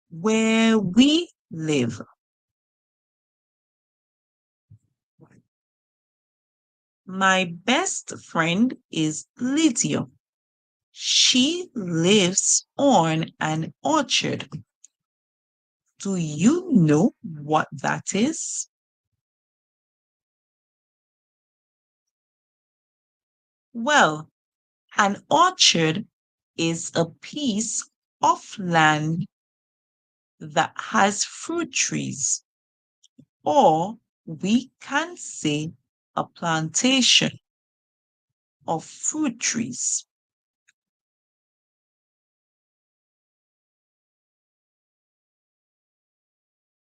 Where we live. My best friend is Lydia. She lives on an orchard. Do you know what that is? Well, an orchard is a piece of land that has fruit trees, or we can say a plantation of fruit trees.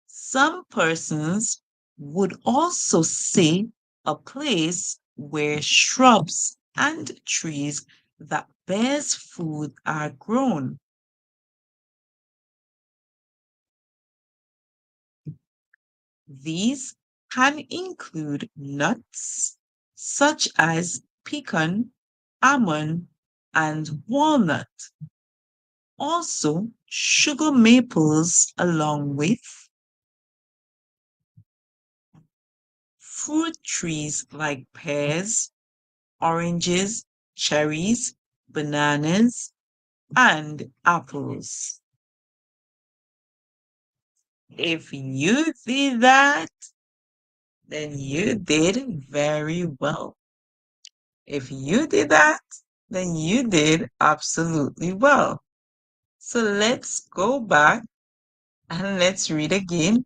Some persons would also say a place where shrubs and trees that bears food are grown. These can include nuts such as pecan, almond, and walnut. Also, sugar maples along with fruit trees like pears, oranges, cherries, bananas, and apples. If you did that, then you did very well. If you did that, then you did absolutely well. So let's go back and let's read again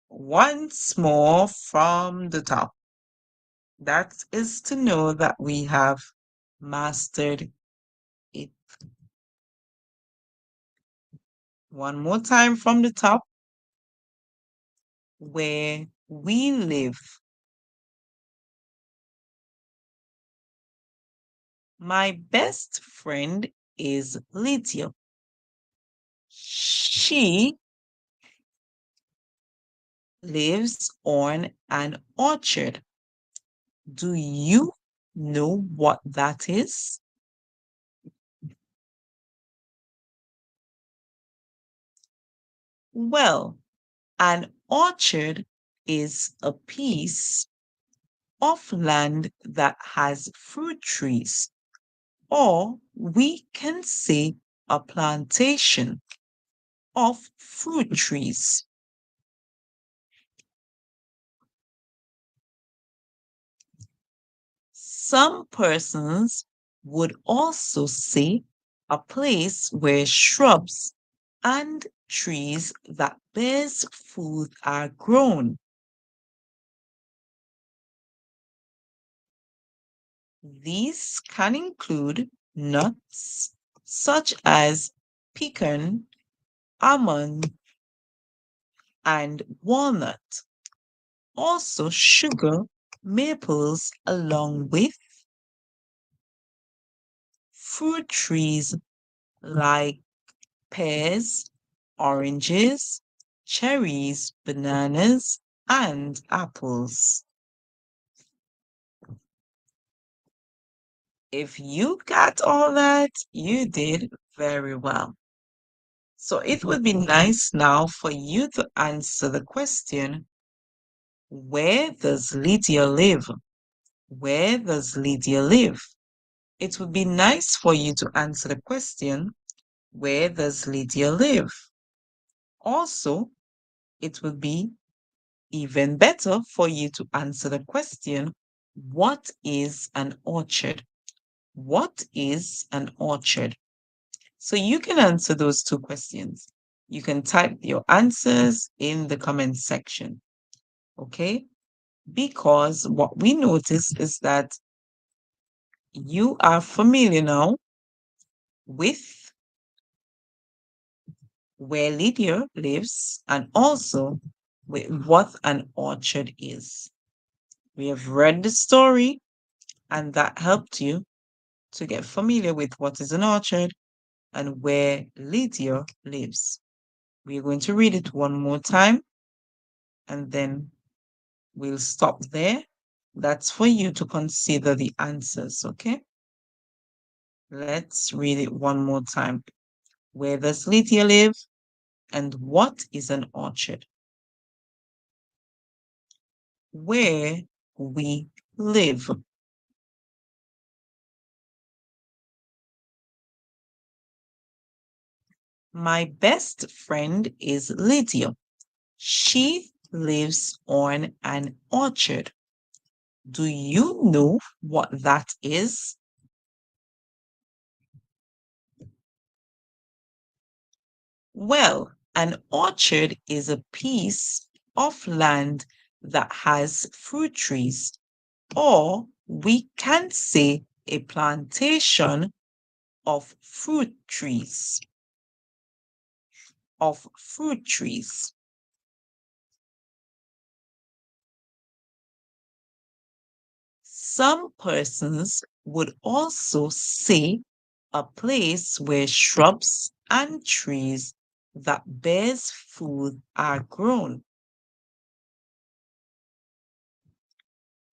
once more from the top. That is to know that we have mastered it. One more time from the top. Where we live. My best friend is Lydia. She lives on an orchard. Do you know what that is? Well, an orchard is a piece of land that has fruit trees, or we can say a plantation of fruit trees. Some persons would also say a place where shrubs and trees that bears food are grown. These can include nuts such as pecan, almond, and walnut. Also sugar, maples along with fruit trees like pears, oranges, cherries, bananas, and apples. If you got all that, you did very well. So it would be nice now for you to answer the question, where does Lydia live? Where does Lydia live? It would be nice for you to answer the question, where does Lydia live? Also, it would be even better for you to answer the question, what is an orchard? What is an orchard? So you can answer those two questions. You can type your answers in the comment section, okay? Because what we notice is that you are familiar now with where Lydia lives and also with what an orchard is. We have read the story and that helped you to get familiar with what is an orchard and where Lydia lives. We're going to read it one more time and then we'll stop there. That's for you to consider the answers, okay? Let's read it one more time. Where does Lydia live? And what is an orchard? Where we live. My best friend is Lydia. She lives on an orchard. Do you know what that is? Well, an orchard is a piece of land that has fruit trees, or we can say a plantation of fruit trees. Of fruit trees. Some persons would also say a place where shrubs and trees that bears food are grown.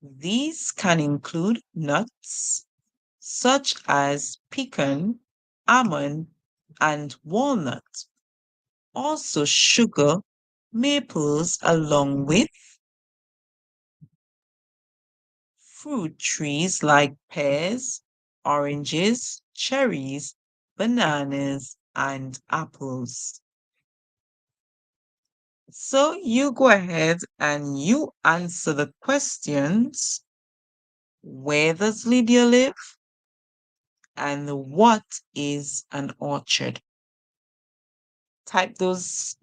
These can include nuts such as pecan, almond, and walnut. Also sugar, maples, along with fruit trees like pears, oranges, cherries, bananas, and apples. So you go ahead and you answer the questions. Where does Lydia live? And what is an orchard? Type those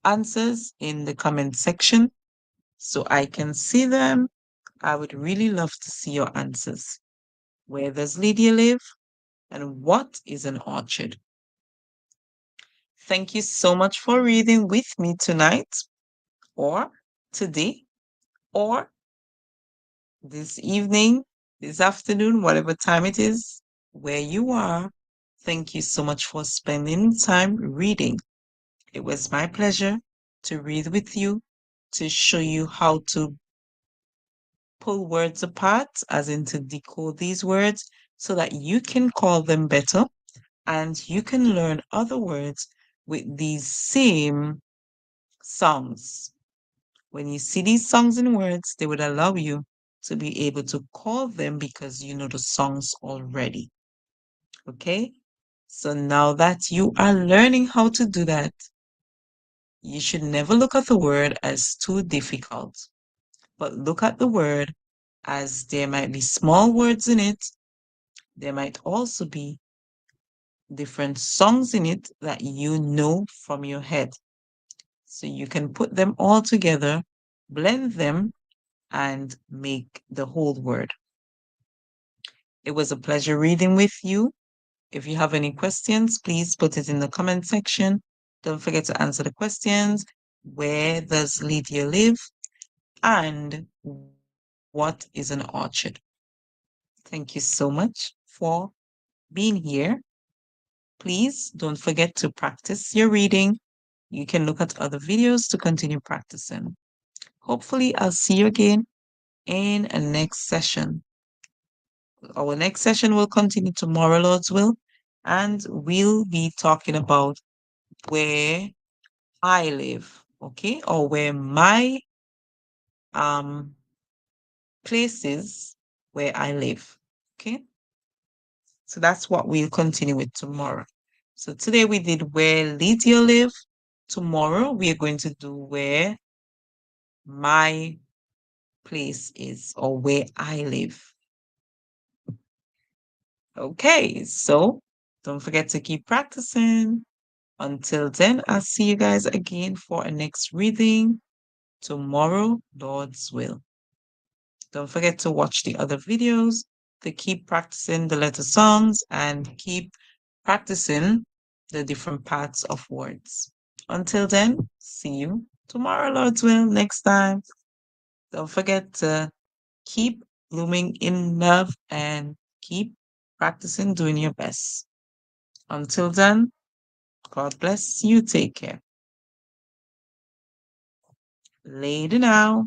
answers in the comment section so I can see them. I would really love to see your answers. Where does Lydia live? And what is an orchard? Thank you so much for reading with me tonight, or today, or this evening, this afternoon, whatever time it is, where you are. Thank you so much for spending time reading. It was my pleasure to read with you, to show you how to pull words apart, as in to decode these words, so that you can call them better and you can learn other words with these same songs. When you see these songs and words, they would allow you to be able to call them because you know the songs already. Okay? So now that you are learning how to do that, you should never look at the word as too difficult, but look at the word as there might be small words in it. There might also be different songs in it that you know from your head. So you can put them all together, blend them, and make the whole word. It was a pleasure reading with you. If you have any questions, please put it in the comment section. Don't forget to answer the questions. Where does Lydia live? And what is an orchard? Thank you so much for being here. Please don't forget to practice your reading. You can look at other videos to continue practicing. Hopefully, I'll see you again in a next session. Our next session will continue tomorrow, Lord's will, and we'll be talking about where I live, okay, or where my um place is where I live, okay. So that's what we'll continue with tomorrow. So today we did where Lydia live. Tomorrow we are going to do where my place is or where I live. Okay, so don't forget to keep practicing. Until then, I'll see you guys again for a next reading tomorrow, Lord's will. Don't forget to watch the other videos to keep practicing the letter sounds and keep practicing the different parts of words. Until then, see you tomorrow, Lord's will, next time. Don't forget to keep blooming in love and keep practicing doing your best. Until then, God bless you. Take care. Later now.